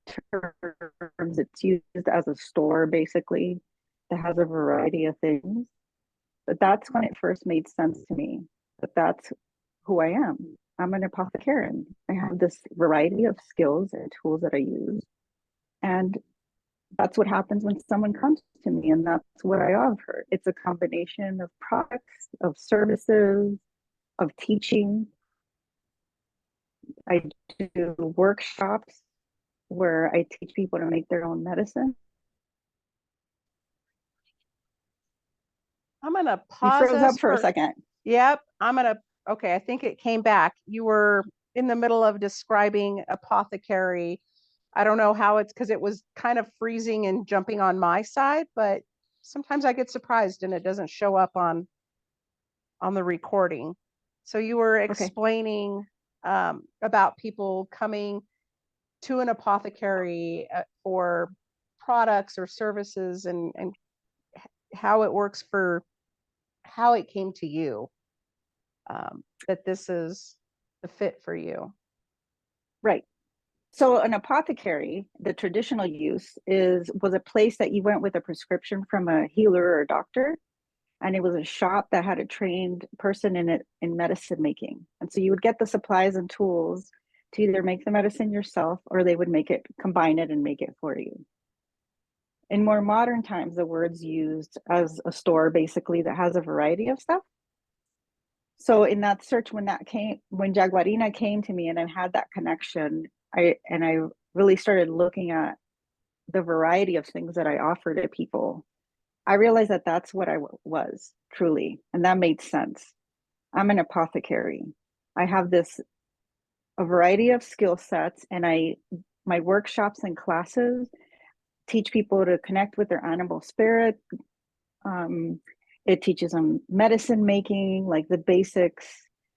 terms. It's used as a store, basically, that has a variety of things. But that's when it first made sense to me that that's who I am. I'm an apothecarian. I have this variety of skills and tools that I use. And that's what happens when someone comes to me, and that's what I offer. It's a combination of products, of services, of teaching. I do workshops where I teach people to make their own medicine. I'm going to You pause froze us up for a second. Yep. Okay, I think it came back. You were in the middle of describing apothecary. I don't know how because it was kind of freezing and jumping on my side, but sometimes I get surprised and it doesn't show up on the recording. So you were explaining about people coming to an apothecary for products or services and how it works for how it came to you, that this is the fit for you. Right. So an apothecary, the traditional use was a place that you went with a prescription from a healer or a doctor. And it was a shop that had a trained person in it in medicine making. And so you would get the supplies and tools to either make the medicine yourself or they would combine it and make it for you. In more modern times, the word's used as a store basically that has a variety of stuff. So in that search, when Jaguarina came to me and I had that connection, I really started looking at the variety of things that I offer to people. I realized that that's what I was truly, and that made sense. I'm an apothecary. I have a variety of skill sets, and my workshops and classes teach people to connect with their animal spirit. It teaches them medicine making, like the basics.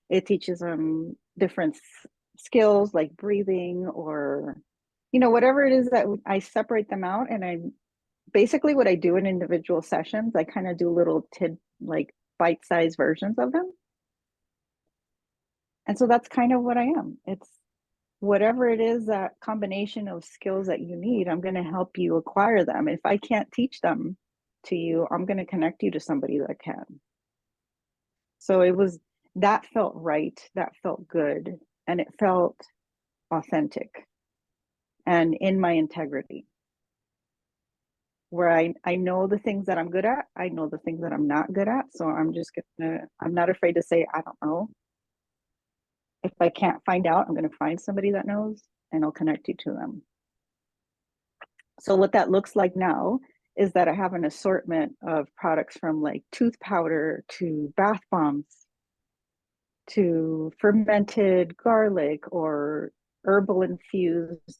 It teaches them different skills like breathing, or, you know, whatever it is that I separate them out. And I basically, what I do in individual sessions, I kind of do little like bite-sized versions of them. And so that's kind of what I am. It's whatever it is, that combination of skills that you need, I'm going to help you acquire them. If I can't teach them to you, I'm going to connect you to somebody that can. So that felt right, that felt good, and it felt authentic and in my integrity, where I know the things that I'm good at, I know the things that I'm not good at. So I'm not afraid to say, I don't know. If I can't find out, I'm going to find somebody that knows, and I'll connect you to them. So what that looks like now is that I have an assortment of products, from like tooth powder to bath bombs to fermented garlic or herbal infused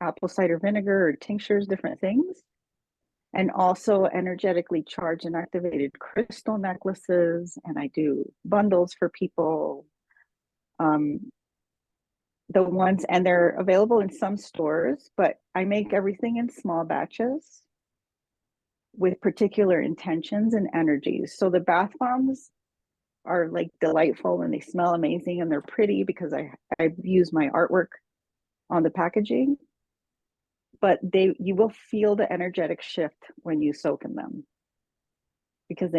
apple cider vinegar or tinctures, different things. And also energetically charged and activated crystal necklaces. And I do bundles for people. And they're available in some stores, but I make everything in small batches with particular intentions and energies. So the bath bombs are like delightful, and they smell amazing, and they're pretty because I use my artwork on the packaging. But you will feel the energetic shift when you soak in them, because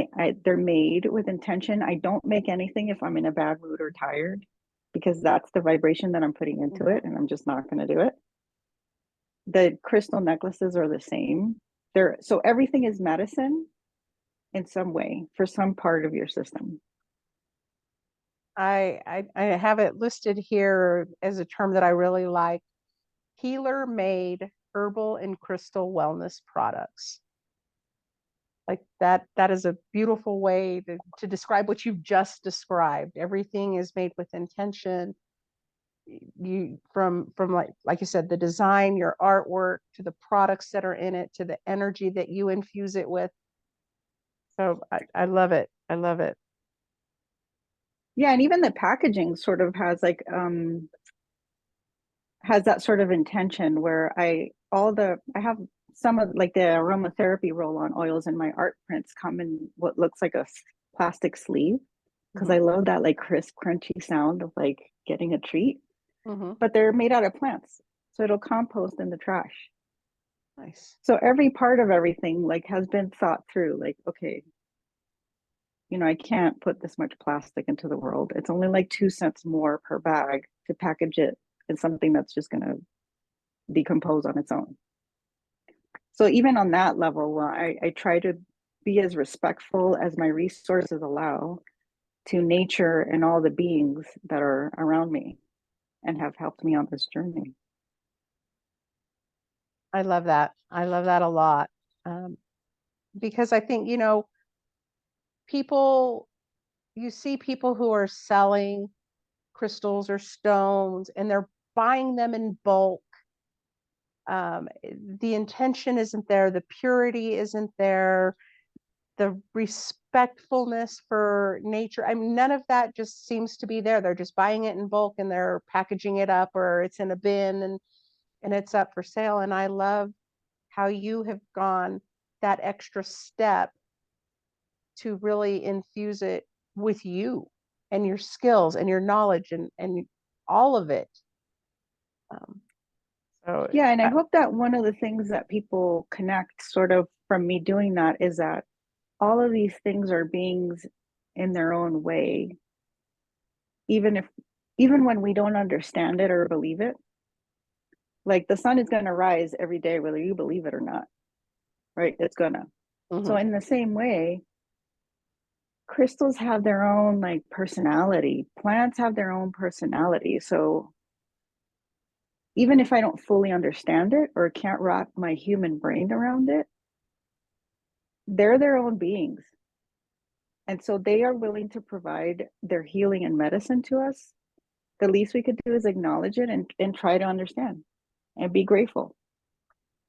they're made with intention. I don't make anything if I'm in a bad mood or tired, because that's the vibration that I'm putting into it, and I'm just not going to do it. The crystal necklaces are the same. So everything is medicine in some way for some part of your system. I have it listed here as a term that I really like: healer made herbal and crystal wellness products. Like that is a beautiful way to describe what you've just described. Everything is made with intention. You from like you said, the design, your artwork, to the products that are in it, to the energy that you infuse it with. So I love it. I love it. Yeah, and even the packaging sort of has like has that sort of intention, where I have some of like the aromatherapy roll-on oils in my art prints come in what looks like a plastic sleeve, because I love that like crisp, crunchy sound of like getting a treat. But they're made out of plants, so it'll compost in the trash. Nice. So every part of everything like has been thought through. Like, okay, you know, I can't put this much plastic into the world. It's only like 2 cents more per bag to package it in something that's just going to decompose on its own. So even on that level, I try to be as respectful as my resources allow to nature and all the beings that are around me and have helped me on this journey. I love that. I love that a lot. Because I think, you see people who are selling crystals or stones, and they're buying them in bulk. The intention isn't there, the purity isn't there, the respectfulness for nature. I mean, none of that just seems to be there. They're just buying it in bulk, and they're packaging it up, or it's in a bin, and it's up for sale. And I love how you have gone that extra step to really infuse it with you and your skills and your knowledge and all of it. Yeah, and I hope that one of the things that people connect sort of from me doing that is that all of these things are beings in their own way, even when we don't understand it or believe it. Like the sun is going to rise every day, whether you believe it or not, right? It's gonna. So in the same way, crystals have their own like personality. Plants have their own personality. So even if I don't fully understand it or can't wrap my human brain around it, they're their own beings. And so they are willing to provide their healing and medicine to us. The least we could do is acknowledge it and try to understand and be grateful.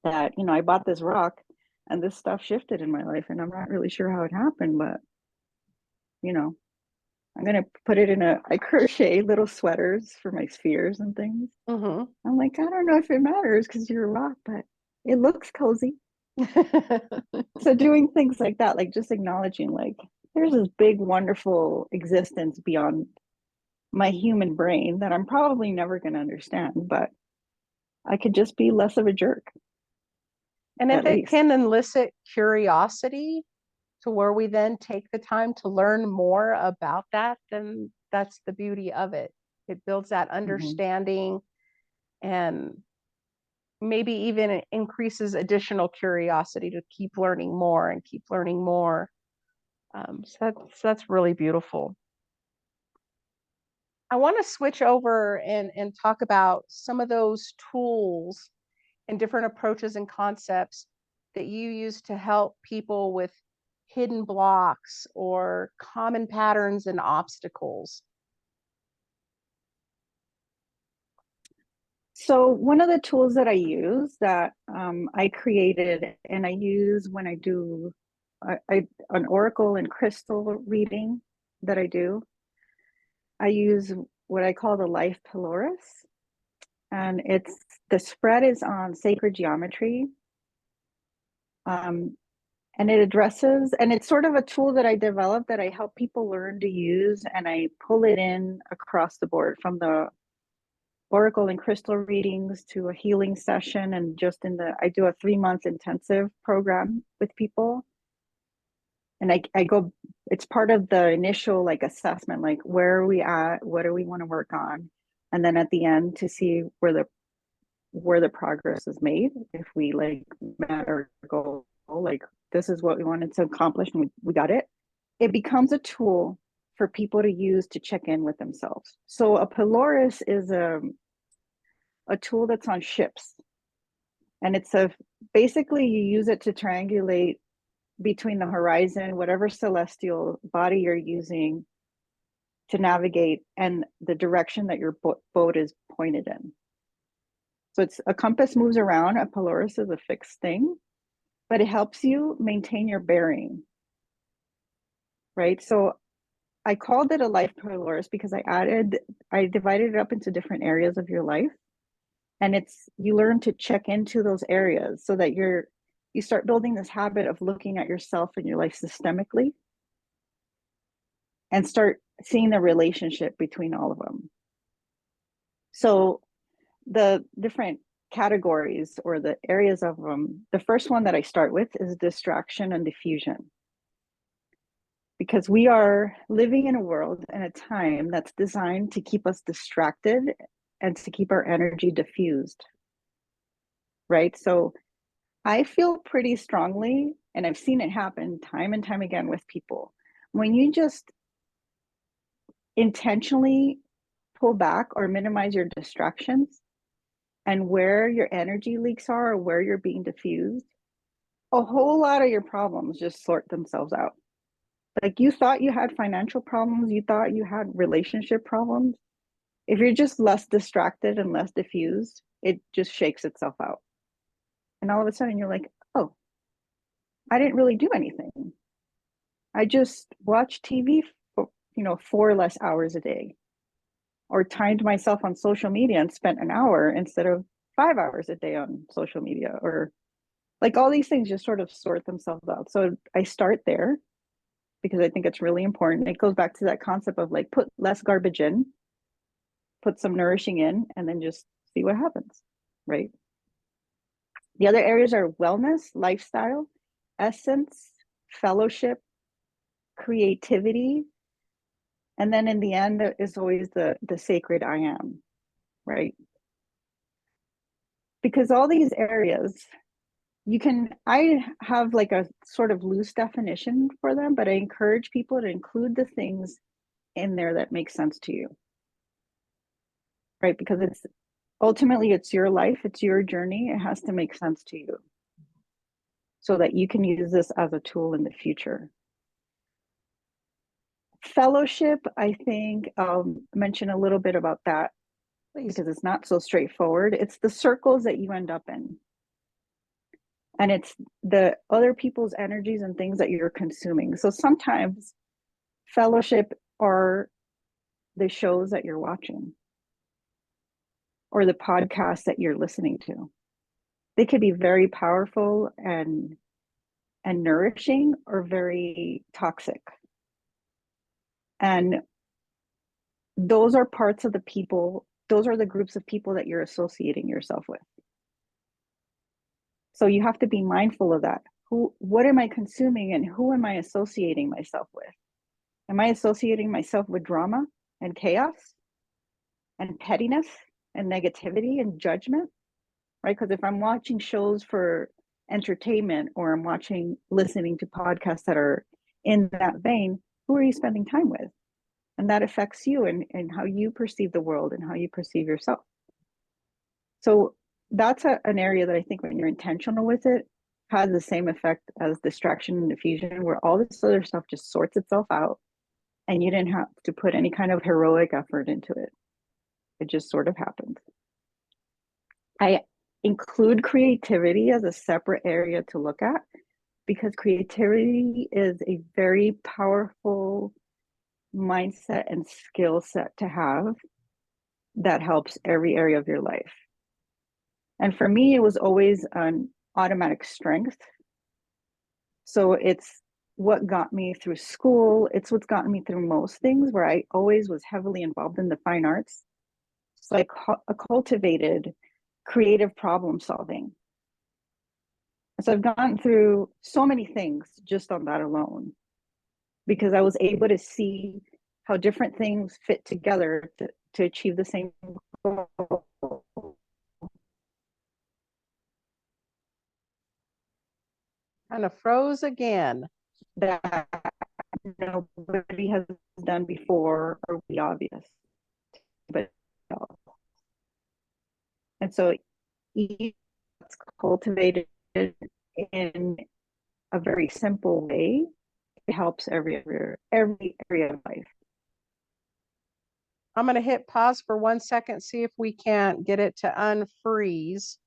that, you know, I bought this rock and this stuff shifted in my life, and I'm not really sure how it happened, but you know, I'm gonna put it in I crochet little sweaters for my spheres and things. Hmm. I'm like, I don't know if it matters because you're a rock, but it looks cozy. So doing things like that, like just acknowledging like there's this big, wonderful existence beyond my human brain that I'm probably never going to understand, but I could just be less of a jerk, And if at it least. can elicit curiosity to where we then take the time to learn more about that, then that's the beauty of it. It builds that Mhm. understanding and maybe even increases additional curiosity to keep learning more and keep learning more. So that's really beautiful. I want to switch over and talk about some of those tools and different approaches and concepts that you use to help people with hidden blocks or common patterns and obstacles. So one of the tools that I use that I created and I use when I do an oracle and crystal reading that I do, I use what I call the Life Pelorus, and it's the spread is on sacred geometry, um, and it addresses, and it's sort of a tool that I developed that I help people learn to use, and I pull it in across the board from the oracle and crystal readings to a healing session, and just I do a 3 month intensive program with people, and I go, it's part of the initial like assessment, like where are we at, what do we want to work on, and then at the end to see where the progress is made, if we like met our goal, like this is what we wanted to accomplish and we got it. It becomes a tool for people to use to check in with themselves. So a Pelorus is a tool that's on ships, and it's a basically you use it to triangulate between the horizon, whatever celestial body you're using to navigate, and the direction that your boat is pointed in. So it's a compass moves around, a Pelorus is a fixed thing, but it helps you maintain your bearing, right? So I called it a life Pelorus because I divided it up into different areas of your life. And it's, you learn to check into those areas so that you start building this habit of looking at yourself and your life systemically and start seeing the relationship between all of them. So the different categories or the areas of them, the first one that I start with is distraction and diffusion. Because we are living in a world and a time that's designed to keep us distracted and to keep our energy diffused, right? So I feel pretty strongly, and I've seen it happen time and time again with people. When you just intentionally pull back or minimize your distractions and where your energy leaks are or where you're being diffused, a whole lot of your problems just sort themselves out. Like you thought you had financial problems, you thought you had relationship problems. If you're just less distracted and less diffused, it just shakes itself out. And all of a sudden you're like, oh, I didn't really do anything. I just watched TV for, 4 less hours a day, or timed myself on social media and spent an hour instead of 5 hours a day on social media, or like all these things just sort of sort themselves out. So I start there because I think it's really important. It goes back to that concept of like put less garbage in, put some nourishing in, and then just see what happens, right? The other areas are wellness, lifestyle, essence, fellowship, creativity, and then in the end there is always the sacred I am, right? Because all these areas, I have like a sort of loose definition for them, but I encourage people to include the things in there that make sense to you, right? Because it's ultimately it's your life, it's your journey, it has to make sense to you so that you can use this as a tool in the future. Fellowship, I think I'll mention a little bit about that Please. because it's not so straightforward. It's the circles that you end up in. And it's the other people's energies and things that you're consuming. So sometimes fellowship are the shows that you're watching or the podcasts that you're listening to. They could be very powerful and nourishing or very toxic. And those are parts of the people, those are the groups of people that you're associating yourself with. So you have to be mindful of that. What am I consuming and who am I associating myself with? Am I associating myself with drama and chaos and pettiness and negativity and judgment? Right? Because if I'm watching shows for entertainment or I'm listening to podcasts that are in that vein, who are you spending time with? And that affects you and how you perceive the world and how you perceive yourself. So that's an area that I think when you're intentional with it, has the same effect as distraction and diffusion, where all this other stuff just sorts itself out and you didn't have to put any kind of heroic effort into it. It just sort of happened. I include creativity as a separate area to look at because creativity is a very powerful mindset and skill set to have that helps every area of your life. And for me, it was always an automatic strength. So it's what got me through school. It's what's gotten me through most things, where I always was heavily involved in the fine arts. So I cultivated creative problem solving. So I've gone through so many things just on that alone, because I was able to see how different things fit together to achieve the same goal. Kind of froze again. That nobody has done before or be obvious. But and so it's cultivated in a very simple way. It helps every area of life. I'm going to hit pause for 1 second, see if we can't get it to unfreeze,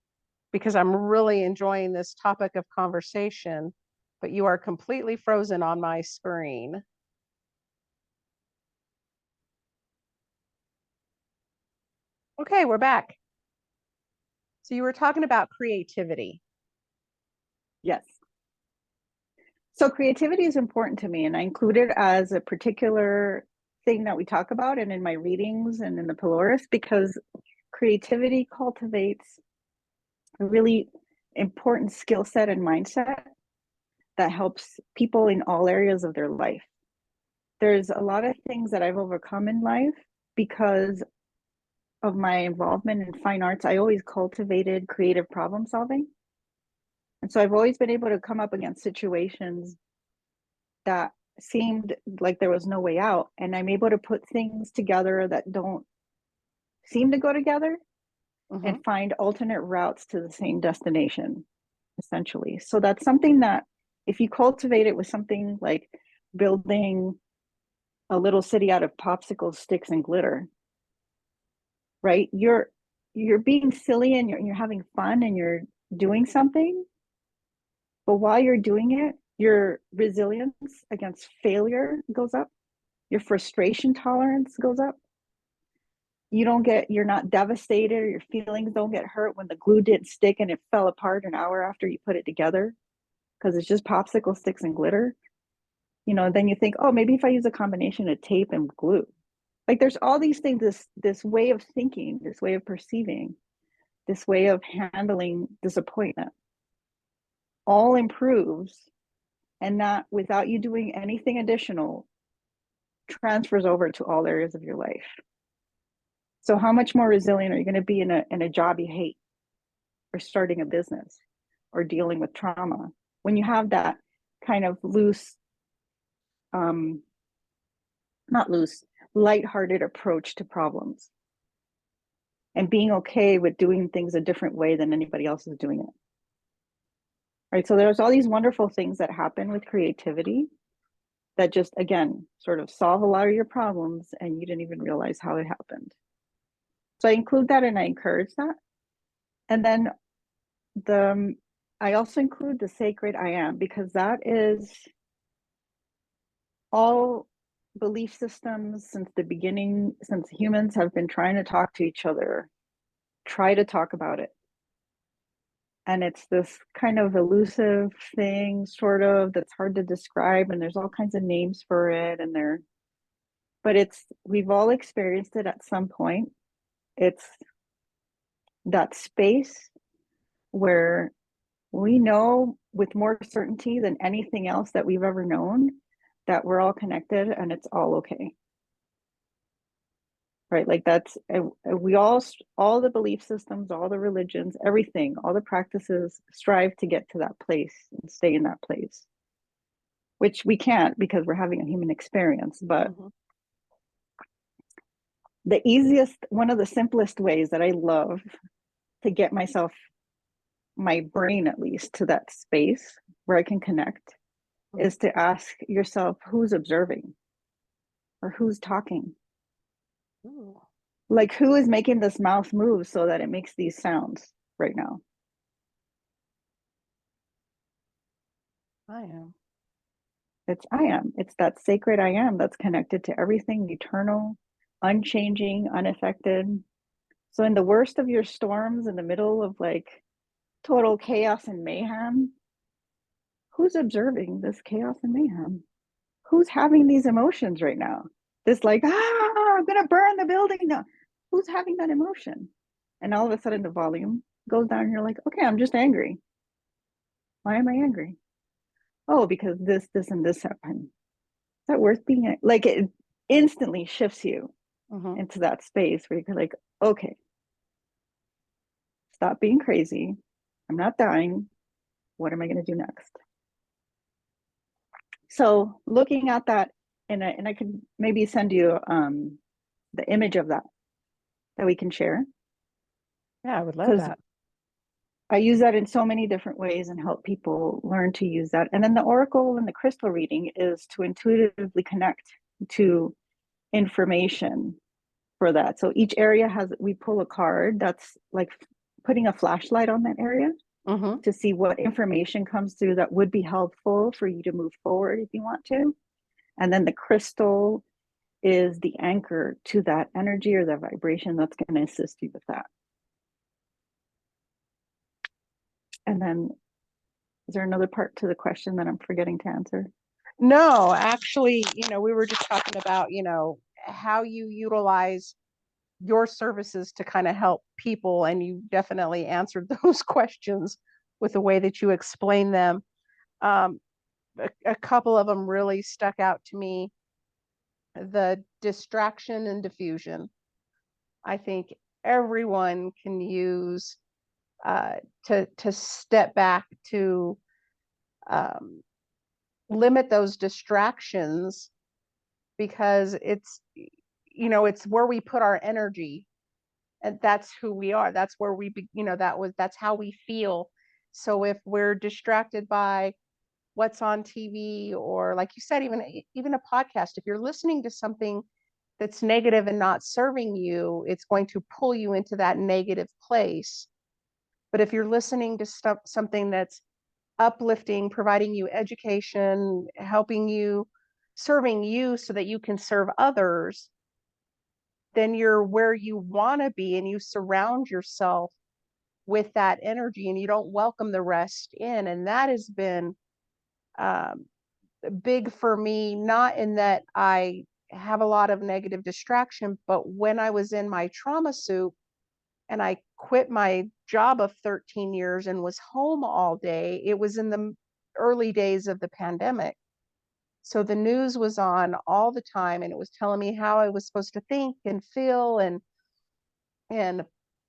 because I'm really enjoying this topic of conversation, but you are completely frozen on my screen. Okay, we're back. So you were talking about creativity. Yes. So creativity is important to me, and I include it as a particular thing that we talk about and in my readings and in the Pelorus, because creativity cultivates a really important skill set and mindset that helps people in all areas of their life. There's a lot of things that I've overcome in life because of my involvement in fine arts. I always cultivated creative problem solving. And so I've always been able to come up against situations that seemed like there was no way out. And I'm able to put things together that don't seem to go together and find alternate routes to the same destination, essentially. So that's something that if you cultivate it with something like building a little city out of popsicle sticks and glitter, right? You're being silly and you're having fun and you're doing something. But while you're doing it, your resilience against failure goes up. Your frustration tolerance goes up. You're not devastated, or your feelings don't get hurt when the glue didn't stick and it fell apart an hour after you put it together because it's just popsicle sticks and glitter. Then you think, oh, maybe if I use a combination of tape and glue. Like there's all these things, this way of thinking, this way of perceiving, this way of handling disappointment all improves, and that without you doing anything additional transfers over to all areas of your life. So how much more resilient are you going to be in a job you hate, or starting a business, or dealing with trauma, when you have that kind of loose, not loose, lighthearted approach to problems, and being okay with doing things a different way than anybody else is doing it. Right? So there's all these wonderful things that happen with creativity that just, again, sort of solve a lot of your problems and you didn't even realize how it happened. So I include that and I encourage that. And then I also include the sacred I am, because that is all belief systems since the beginning, since humans have been trying to talk to each other, try to talk about it. And it's this kind of elusive thing, sort of, that's hard to describe, and there's all kinds of names for it, and but we've all experienced it at some point. It's that space where we know with more certainty than anything else that we've ever known that we're all connected and it's all okay. Right? Like that's, we all the belief systems, all the religions, everything, all the practices strive to get to that place and stay in that place, which we can't because we're having a human experience. But the easiest, one of the simplest ways that I love to get myself, my brain at least, to that space where I can connect is to ask yourself who's observing or who's talking. Ooh. Like who is making this mouth move so that it makes these sounds right now? I am. It's I am. It's that sacred I am that's connected to everything eternal, unchanging, unaffected. So in the worst of your storms, in the middle of like total chaos and mayhem, who's observing this chaos and mayhem? Who's having these emotions right now? This like, I'm gonna burn the building now. Who's having that emotion? And all of a sudden the volume goes down and you're like, okay, I'm just angry. Why am I angry? Oh, because this, and this happened. Is that worth being like, it instantly shifts you into that space where you're like, okay, stop being crazy. I'm not dying. What am I going to do next? So looking at that, and I could maybe send you the image of that we can share. Yeah, I would love Because that. I use that in so many different ways and help people learn to use that. And then the oracle and the crystal reading is to intuitively connect to information for that. So each area we pull a card that's like putting a flashlight on that area to see what information comes through that would be helpful for you to move forward if you want to. And then the crystal is the anchor to that energy or the vibration that's going to assist you with that. And then, is there another part to the question that I'm forgetting to answer? No, actually, we were just talking about, how you utilize your services to kind of help people. And you definitely answered those questions with the way that you explain them. A couple of them really stuck out to me. The distraction and diffusion. I think everyone can use to step back to limit those distractions, because it's where we put our energy, and that's who we are. That's where that's how we feel. So if we're distracted by what's on TV, or like you said, even a podcast, if you're listening to something that's negative and not serving you, it's going to pull you into that negative place. But if you're listening to something that's uplifting, providing you education, helping you, serving you so that you can serve others, then you're where you want to be, and you surround yourself with that energy, and you don't welcome the rest in. And that has been um, big for me, not in that I have a lot of negative distraction, but when I was in my trauma soup and I quit my job of 13 years and was home all day, it was in the early days of the pandemic. So the news was on all the time, and it was telling me how I was supposed to think and feel, and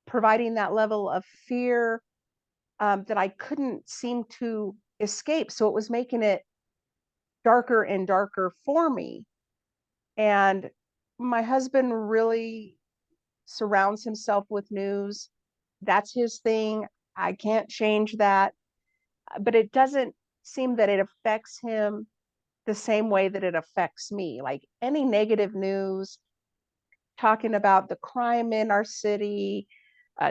providing that level of fear that I couldn't seem to escape. So it was making it darker and darker for me. And my husband really surrounds himself with news. That's his thing. I can't change that. But it doesn't seem that it affects him the same way that it affects me. Like any negative news, talking about the crime in our city,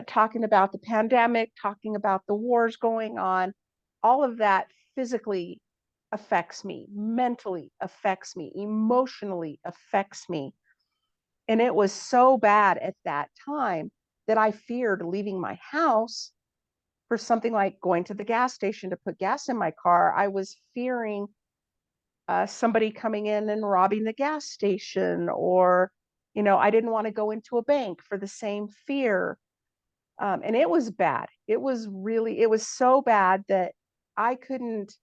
talking about the pandemic, talking about the wars going on, all of that physically affects me, mentally affects me, emotionally affects me. And it was so bad at that time that I feared leaving my house for something like going to the gas station to put gas in my car. I was fearing somebody coming in and robbing the gas station, or, I didn't want to go into a bank for the same fear. And it was bad. It was so bad that I couldn't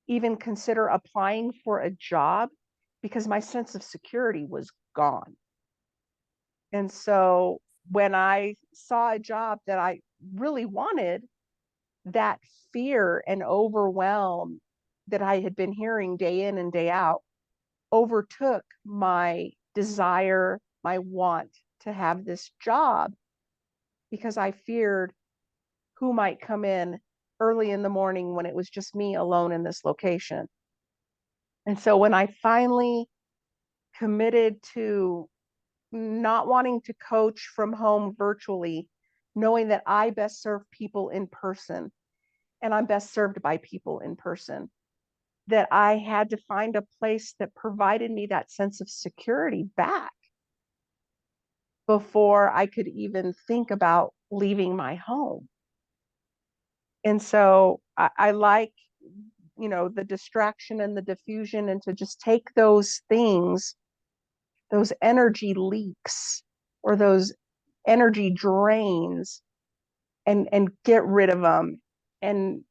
even consider applying for a job because my sense of security was gone. And so when I saw a job that I really wanted, that fear and overwhelm that I had been hearing day in and day out overtook my desire, my want to have this job, because I feared who might come in early in the morning when it was just me alone in this location. And so when I finally committed to not wanting to coach from home virtually, knowing that I best serve people in person and I'm best served by people in person, that I had to find a place that provided me that sense of security back before I could even think about leaving my home. And so I like, the distraction and the diffusion, and to just take those things, those energy leaks or those energy drains, and get rid of them, and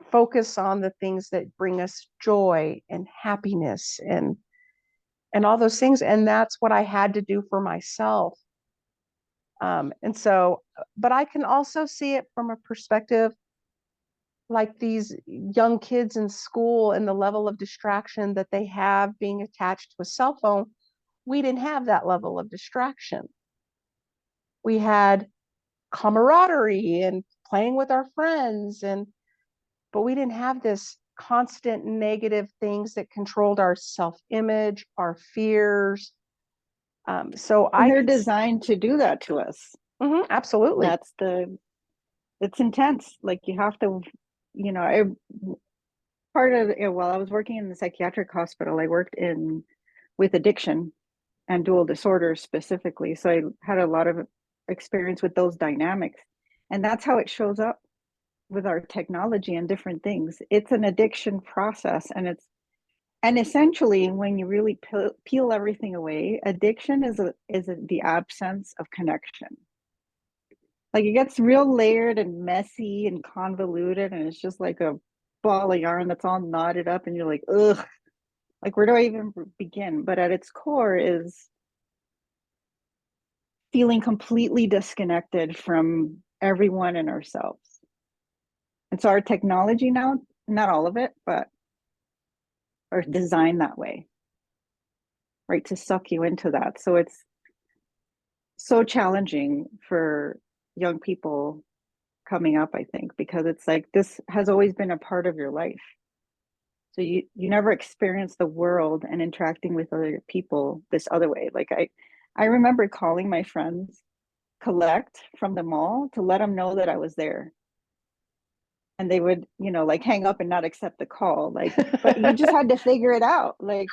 focus on the things that bring us joy and happiness and all those things. And that's what I had to do for myself. And so, but I can also see it from a perspective like these young kids in school and the level of distraction that they have being attached to a cell phone. We didn't have that level of distraction. We had camaraderie and playing with our friends, but we didn't have this constant negative things that controlled our self-image, our fears. So And they're designed to do that to us. Absolutely. It's intense. Like you have to, part of it, while I was working in the psychiatric hospital, I worked with addiction and dual disorders specifically. So I had a lot of experience with those dynamics. And that's how it shows up with our technology and different things. It's an addiction process, and essentially when you really peel everything away, addiction is the absence of connection. Like it gets real layered and messy and convoluted, and it's just like a ball of yarn that's all knotted up, and you're like, ugh, like where do I even begin? But at its core is feeling completely disconnected from everyone and ourselves. And so our technology now, not all of it, but are designed that way, right? To suck you into that. So it's so challenging for young people coming up, I think, because it's like this has always been a part of your life. So you never experience the world and interacting with other people this other way. Like I remember calling my friends collect from the mall to let them know that I was there. And they would, like hang up and not accept the call. Like, but you just had to figure it out. Like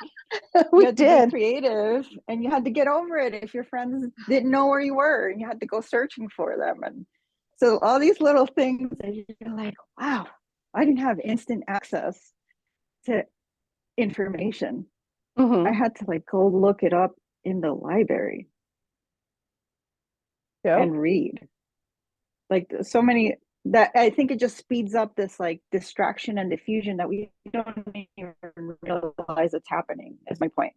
you had to be creative and you had to get over it if your friends didn't know where you were and you had to go searching for them. And so all these little things that you're like, wow, I didn't have instant access to information. I had to like go look it up in the library and read. Like so many, that I think it just speeds up this like distraction and diffusion that we don't even realize it's happening, is my point.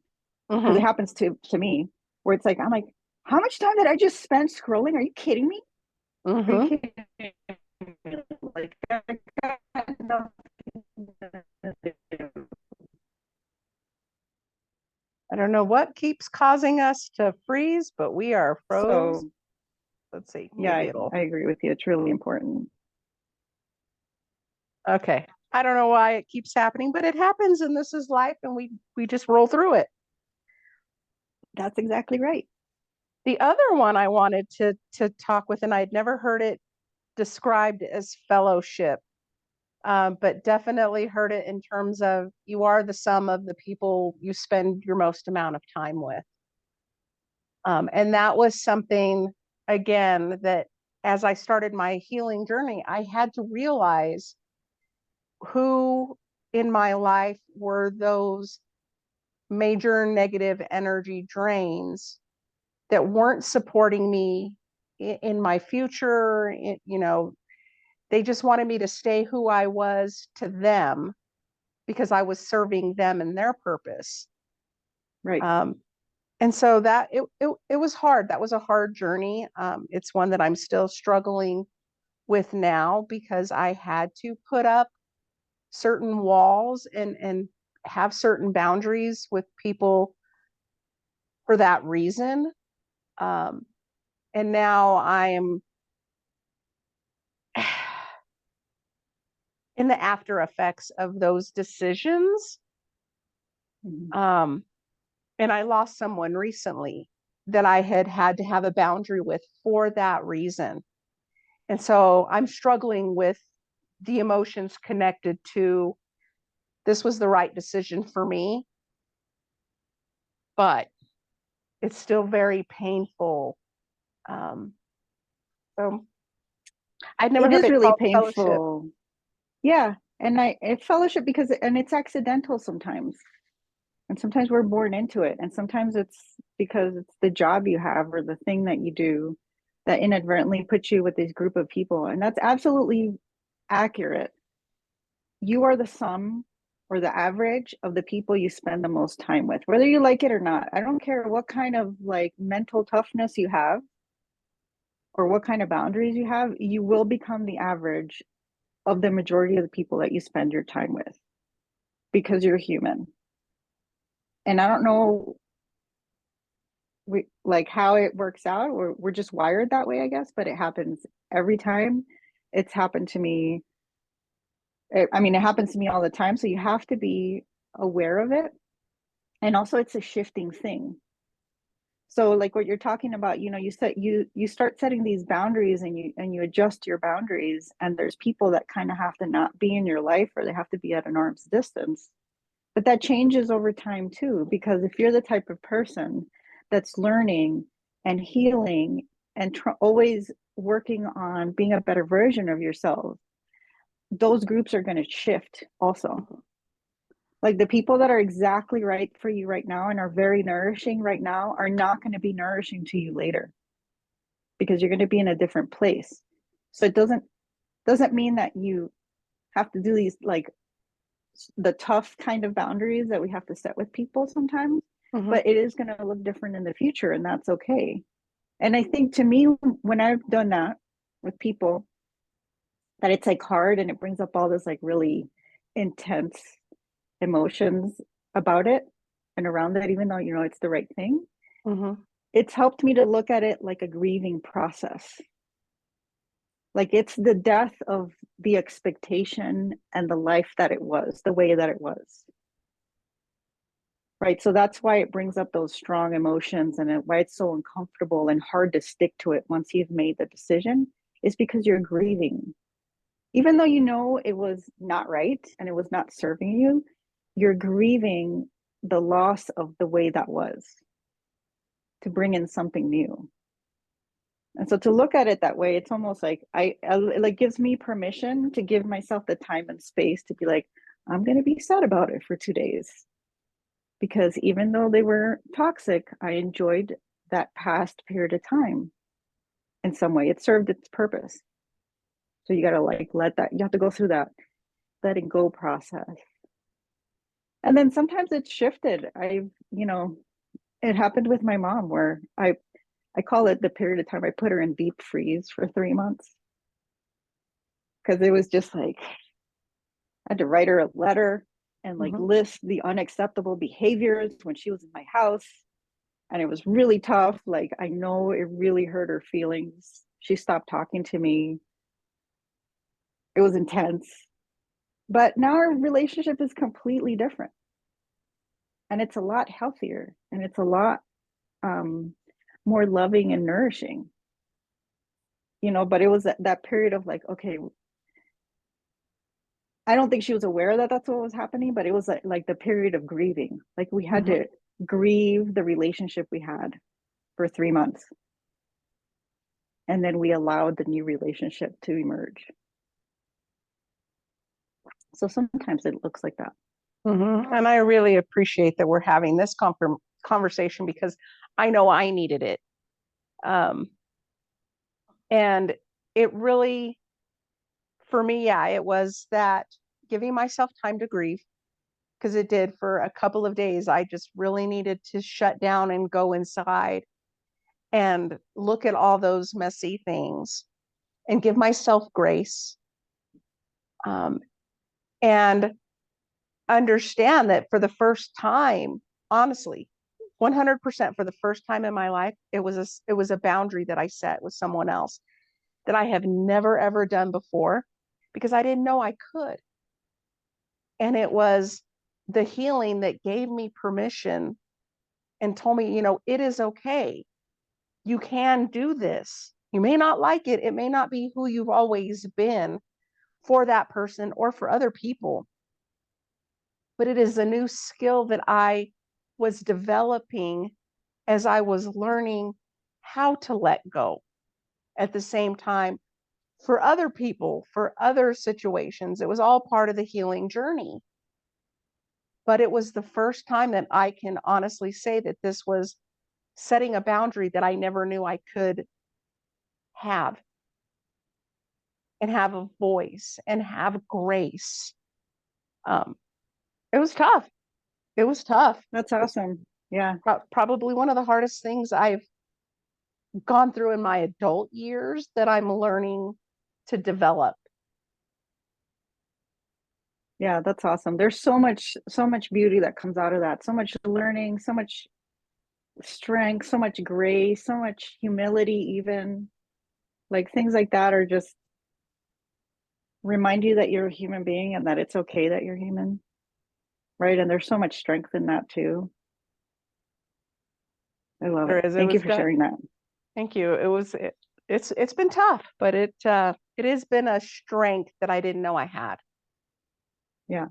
Because it happens to me where it's like, I'm like, how much time did I just spend scrolling? Are you kidding me? Are you kidding me? Like, I don't know what keeps causing us to freeze, but we are froze. So, let's see. Yeah, I agree with you. It's really important. Okay. I don't know why it keeps happening, but it happens, and this is life, and we just roll through it. That's exactly right. The other one I wanted to talk with, and I'd never heard it described as fellowship. but definitely heard it in terms of you are the sum of the people you spend your most amount of time with. And that was something, again, that as I started my healing journey, I had to realize who in my life were those major negative energy drains that weren't supporting me in my future. They just wanted me to stay who I was to them because I was serving them and their purpose. Right. And so that it was hard. That was a hard journey. It's one that I'm still struggling with now because I had to put up certain walls and have certain boundaries with people for that reason. And now I am in the after effects of those decisions. And I lost someone recently that I had to have a boundary with for that reason. And so I'm struggling with the emotions connected to this was the right decision for me, but it's still very painful. So I'd never It heard is it really called fellowship. painful. Yeah. And it's fellowship because, and it's accidental sometimes. And sometimes we're born into it. And sometimes it's because it's the job you have or the thing that you do that inadvertently puts you with this group of people. And that's absolutely accurate. You are the sum or the average of the people you spend the most time with, whether you like it or not. I don't care what kind of like mental toughness you have or what kind of boundaries you have, you will become the average of the majority of the people that you spend your time with because you're human. And I don't know like how it works out, or we're just wired that way, I guess, but it happens every time. It's happened to me. I mean, it happens to me all the time. So you have to be aware of it. And also it's a shifting thing. So like what you're talking about, you start setting these boundaries and you adjust your boundaries, and there's people that kind of have to not be in your life, or they have to be at an arm's distance. But that changes over time too, because if you're the type of person that's learning and healing and always working on being a better version of yourself, those groups are going to shift also. Like the people that are exactly right for you right now and are very nourishing right now are not going to be nourishing to you later because you're going to be in a different place. So it doesn't mean that you have to do these like the tough kind of boundaries that we have to set with people sometimes, but it is going to look different in the future, and that's okay. And I think to me, when I've done that with people, that it's like hard and it brings up all this like really intense emotions about it and around it, even though it's the right thing. It's helped me to look at it like a grieving process. Like it's the death of the expectation and the life that it was, the way that it was. Right. So that's why it brings up those strong emotions, and why it's so uncomfortable and hard to stick to it once you've made the decision, is because you're grieving. Even though it was not right and it was not serving you, you're grieving the loss of the way that was to bring in something new. And so to look at it that way, it's almost like it like gives me permission to give myself the time and space to be like, I'm going to be sad about it for 2 days. Because even though they were toxic, I enjoyed that past period of time in some way. It served its purpose. So you got to like you have to go through that letting go process. And then sometimes it's shifted. It happened with my mom where I call it the period of time I put her in deep freeze for 3 months. Because it was just like, I had to write her a letter and like list the unacceptable behaviors when she was in my house. And it was really tough. Like, I know it really hurt her feelings. She stopped talking to me. It was intense. But now our relationship is completely different. And it's a lot healthier, and it's a lot more loving and nourishing. But it was that period of like, okay, I don't think she was aware that that's what was happening, but it was like the period of grieving. Like we had to grieve the relationship we had for 3 months. And then we allowed the new relationship to emerge. So sometimes it looks like that. And I really appreciate that we're having this conversation because I know I needed it. And it really, for me, yeah, it was that giving myself time to grieve, because it did for a couple of days. I just really needed to shut down and go inside and look at all those messy things and give myself grace, and understand that for the first time, honestly, 100% for the first time in my life, it was a boundary that I set with someone else that I have never ever done before because I didn't know I could. And it was the healing that gave me permission and told me, it is okay. You can do this. You may not like it. It may not be who you've always been for that person or for other people, but it is a new skill that I was developing as I was learning how to let go at the same time for other people, for other situations. It was all part of the healing journey. But it was the first time that I can honestly say that this was setting a boundary that I never knew I could have, and have a voice and have grace. It was tough. It was tough. That's awesome. Yeah. Probably one of the hardest things I've gone through in my adult years that I'm learning to develop. Yeah, that's awesome. There's so much beauty that comes out of that. So much learning, so much strength, so much grace, so much humility, even. Like things like that are just remind you that you're a human being and that it's okay that you're human. Right. And there's so much strength in that too. I love it. Thank you for sharing that. Thank you. It's been tough, but it has been a strength that I didn't know I had. Yeah.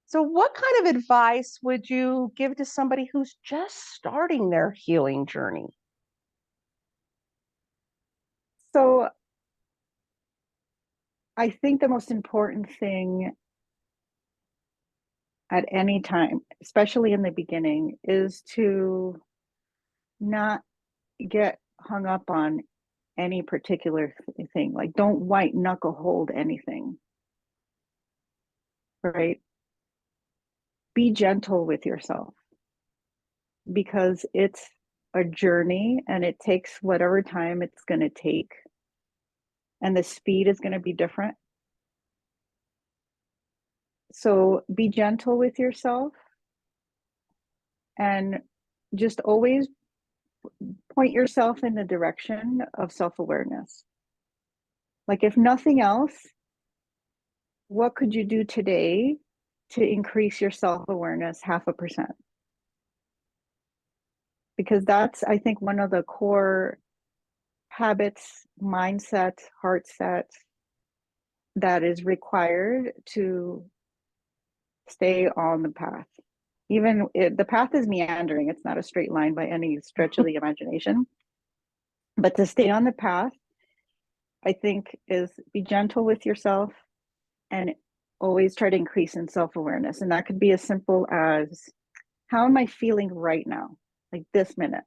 So what kind of advice would you give to somebody who's just starting their healing journey? So I think the most important thing at any time, especially in the beginning, is to not get hung up on any particular thing. Like, don't white knuckle hold anything, right? Be gentle with yourself because it's a journey and it takes whatever time it's going to take. And the speed is going to be different. So be gentle with yourself and just always point yourself in the direction of self-awareness. Like, if nothing else, what could you do today to increase your self-awareness 0.5%? Because that's, I think, one of the core habits, mindsets, heart sets that is required to stay on the path. Even the path is meandering, it's not a straight line by any stretch of the imagination. But to stay on the path, I think, is be gentle with yourself and always try to increase in self-awareness. And that could be as simple as, how am I feeling right now? Like this minute.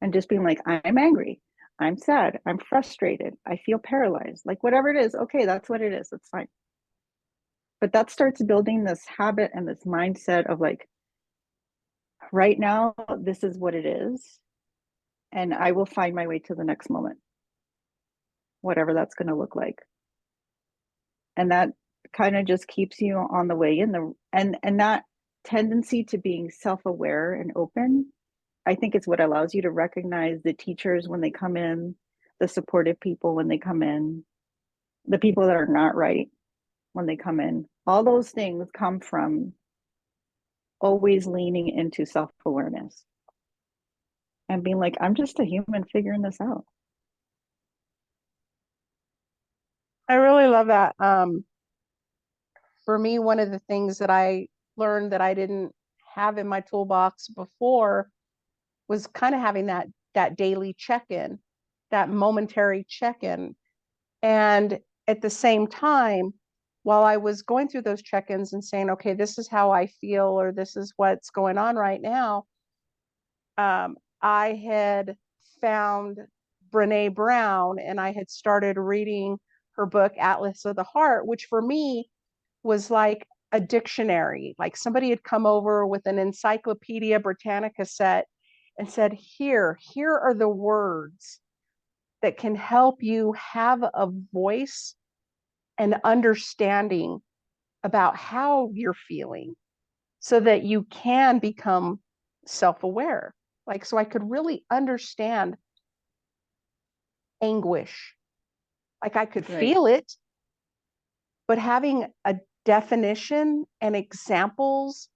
And just being like, I'm angry, I'm sad, I'm frustrated, I feel paralyzed. Like whatever it is, okay, that's what it is. That's fine. But that starts building this habit and this mindset of like, right now, this is what it is. And I will find my way to the next moment, whatever that's going to look like. And that kind of just keeps you on the way in the, and that tendency to being self-aware and open, I think it's what allows you to recognize the teachers when they come in, the supportive people when they come in, the people that are not right when they come in. All those things come from always leaning into self-awareness and being like, I'm just a human figuring this out. I really love that. For me, one of the things that I learned that I didn't have in my toolbox before was kind of having that daily check-in, that momentary check-in. And at the same time, while I was going through those check-ins and saying, okay, this is how I feel, or this is what's going on right now, I had found Brene Brown and I had started reading her book, Atlas of the Heart, which for me was like a dictionary. Like somebody had come over with an Encyclopedia Britannica set and said, here are the words that can help you have a voice and understanding about how you're feeling so that you can become self-aware. Like, so I could really understand anguish. Like I could Right, feel it, but having a definition and examples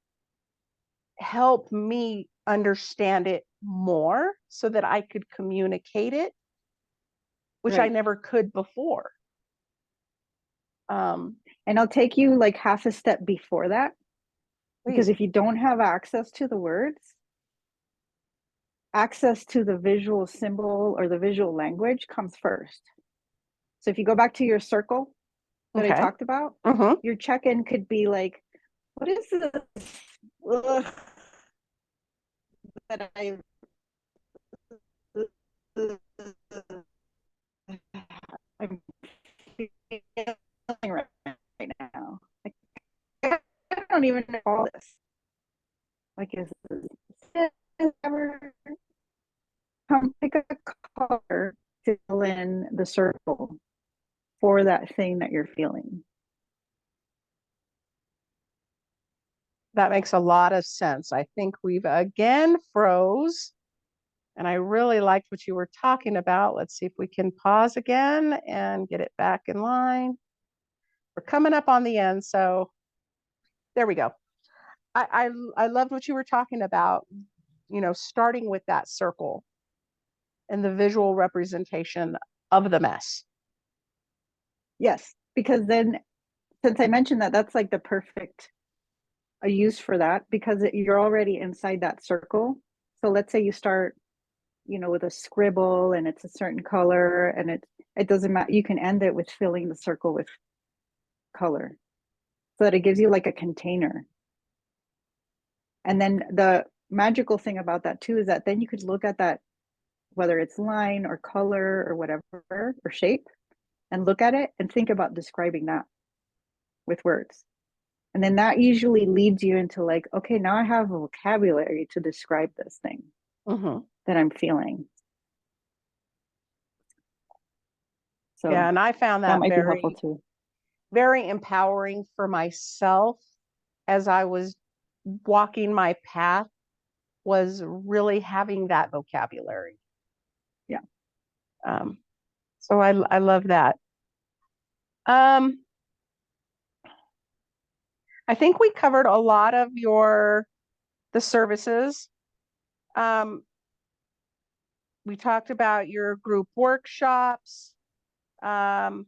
help me understand it more so that I could communicate it, which I right. never could before. And I'll take you like half a step before that, because Please. if you don't have access to the words, access to the visual symbol or the visual language comes first. So if you go back to your circle that I Okay. talked about, Mm-hmm. your check-in could be like, what is this? Ugh, that I I'm feeling right now. Like, I don't even know all this. Like, is this ever come pick a color to fill in the circle for that thing that you're feeling? That makes a lot of sense. I think we've again froze, and I really liked what you were talking about. Let's see if we can pause again and get it back in line. We're coming up on the end, so there we go. I loved what you were talking about, starting with that circle and the visual representation of the mess. Yes, because then since I mentioned that, that's like the perfect a use for that because you're already inside that circle. So let's say you start, with a scribble and it's a certain color and it doesn't matter. You can end it with filling the circle with color so that it gives you like a container. And then the magical thing about that too is that then you could look at that, whether it's line or color or whatever or shape, and look at it and think about describing that with words. And then that usually leads you into like, okay, now I have a vocabulary to describe this thing Mm-hmm. that I'm feeling. Yeah, So and I found that that might be helpful very, too. very empowering for myself as I was walking my path, was really having that vocabulary. Yeah. Um, so I love that. Um, I think we covered a lot of the services. Um, we talked about your group workshops. Um,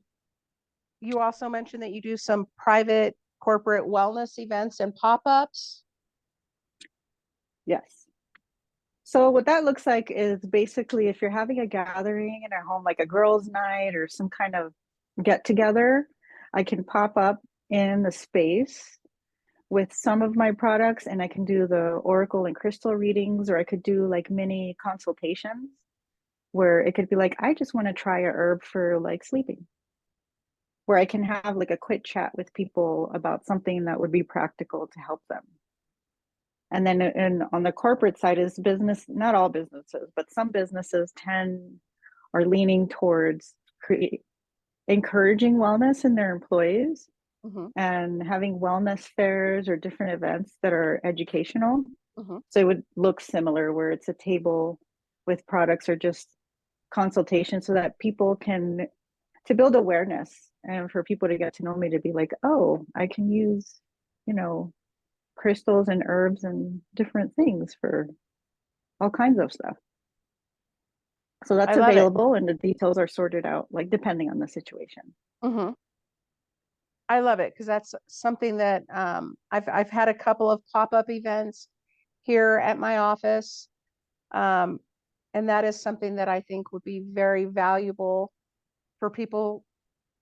you also mentioned that you do some private corporate wellness events and pop-ups. Yes. So what that looks like is basically if you're having a gathering in a home, like a girls' night or some kind of get together, I can pop up in the space with some of my products and I can do the oracle and crystal readings, or I could do like mini consultations where it could be like, I just want to try a herb for like sleeping, where I can have like a quick chat with people about something that would be practical to help them. And then on the corporate side is business, not all businesses, but some businesses are leaning towards encouraging wellness in their employees Mm-hmm, and having wellness fairs or different events that are educational. mm-hmm. So it would look similar where it's a table with products or just consultation so that people can to build awareness and for people to get to know me to be like, oh, I can use, you know, crystals and herbs and different things for all kinds of stuff. So I that's love it. available, and the details are sorted out, like depending on the situation. Hmm. I love it because that's something that I've had a couple of pop-up events here at my office. Um, and that is something that I think would be very valuable for people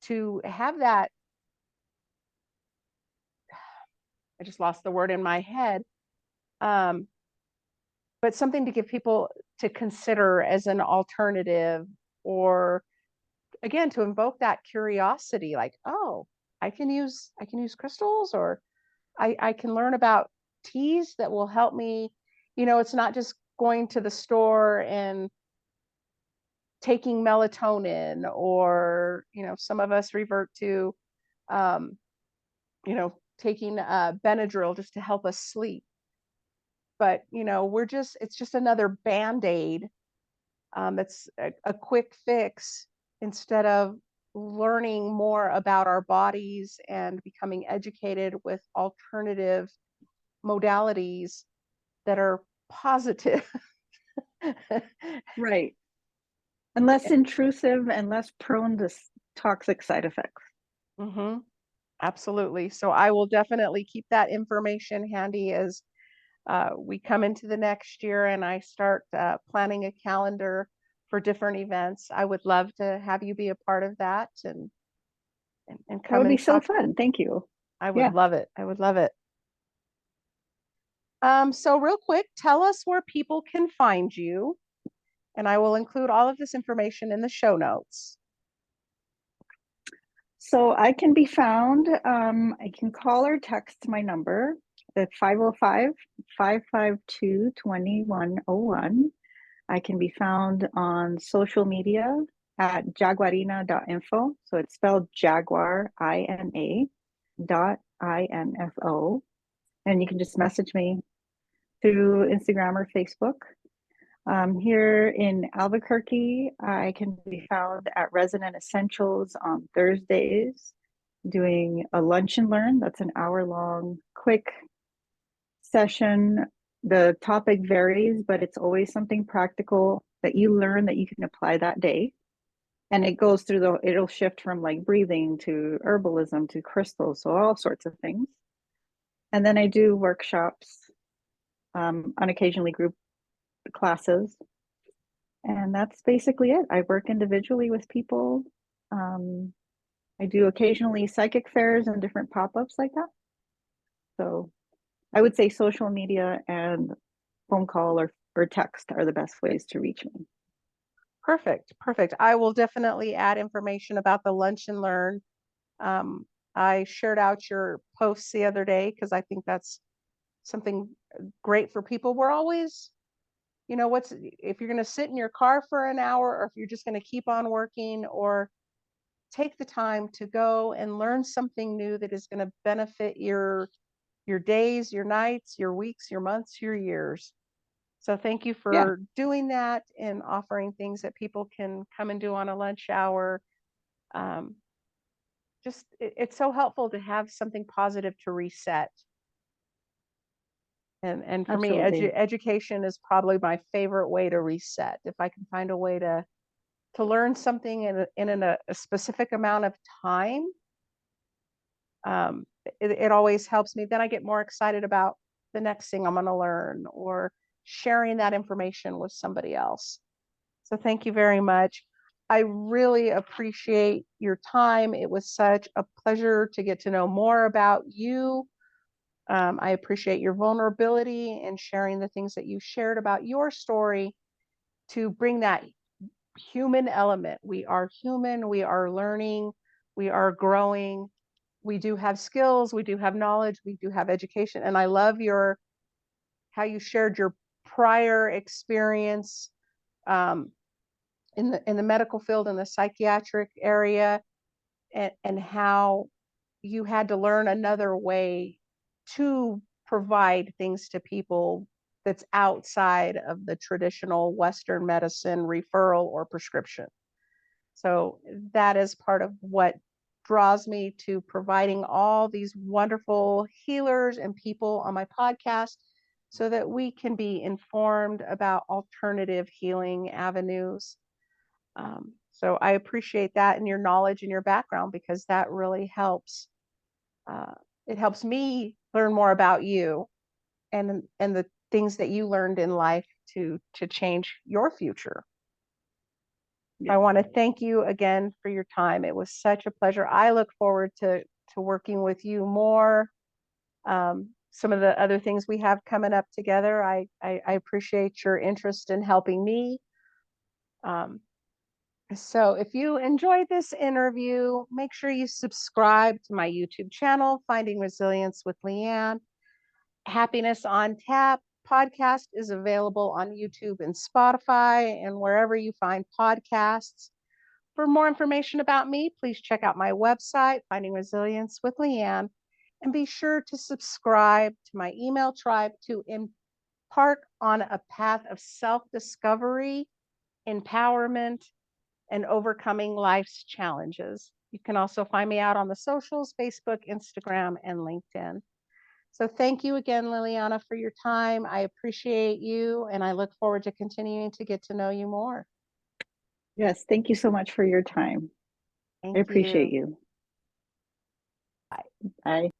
to have that. I just lost the word in my head. Um, but something to give people to consider as an alternative, or again to invoke that curiosity, like, oh, I can use crystals, or I can learn about teas that will help me. It's not just going to the store and taking melatonin, or some of us revert to um, taking Benadryl just to help us sleep. But it's just another band-aid. It's a quick fix instead of learning more about our bodies and becoming educated with alternative modalities that are positive. Right. And less intrusive and less prone to toxic side effects. Hmm. Absolutely. So I will definitely keep that information handy as we come into the next year and I start planning a calendar for different events. I would love to have you be a part of that, and That come would be and so talk. fun. Thank you. I would Yeah. love it. I would love it. So real quick, tell us where people can find you, and I will include all of this information in the show notes. So I can be found, I can call or text my number at 505-552-2101. I can be found on social media at jaguarina.info. So it's spelled Jaguar, INA, .info. And you can just message me through Instagram or Facebook. Here in Albuquerque, I can be found at Resident Essentials on Thursdays doing a lunch and learn. That's an hour-long, quick session. The topic varies, but it's always something practical that you learn that you can apply that day. And it goes through it'll shift from like breathing to herbalism to crystals, so all sorts of things. And then I do workshops, on occasionally group classes. And that's basically it. I work individually with people. Um, I do occasionally psychic fairs and different pop-ups like that. So I would say social media and phone call or text are the best ways to reach me. Perfect. Perfect. I will definitely add information about the lunch and learn. I shared out your posts the other day because I think that's something great for people. We're always, if you're going to sit in your car for an hour, or if you're just going to keep on working, or take the time to go and learn something new that is going to benefit your days, your nights, your weeks, your months, your years. So thank you Yeah, for doing that and offering things that people can come and do on a lunch hour. Um, it's so helpful to have something positive to reset. And for me, absolutely. education is probably my favorite way to reset. If I can find a way to learn something in a specific amount of time, it always helps me. Then I get more excited about the next thing I'm going to learn, or sharing that information with somebody else. So thank you very much. I really appreciate your time. It was such a pleasure to get to know more about you. I appreciate your vulnerability and sharing the things that you shared about your story to bring that human element. We are human, we are learning, we are growing. We do have skills, we do have knowledge, we do have education. And I love how you shared your prior experience um, in the medical field, in the psychiatric area, and how you had to learn another way to provide things to people that's outside of the traditional Western medicine referral or prescription. So that is part of what draws me to providing all these wonderful healers and people on my podcast, so that we can be informed about alternative healing avenues. So I appreciate that and your knowledge and your background, because that really helps. It helps me learn more about you and the things that you learned in life to change your future. Yeah. I want to thank you again for your time. It was such a pleasure. I look forward to working with you more. Some of the other things we have coming up together, I appreciate your interest in helping me. So if you enjoyed this interview, make sure you subscribe to my YouTube channel, Finding Resilience with Leanne. Happiness on Tap podcast is available on YouTube and Spotify and wherever you find podcasts. For more information about me, please check out my website, Finding Resilience with Leanne, and be sure to subscribe to my email tribe to impart on a path of self-discovery, empowerment, and overcoming life's challenges. You can also find me out on the socials, Facebook, Instagram, and LinkedIn. So thank you again, Liliana, for your time. I appreciate you, and I look forward to continuing to get to know you more. Yes, thank you so much for your time. Thank I appreciate you. you. Bye.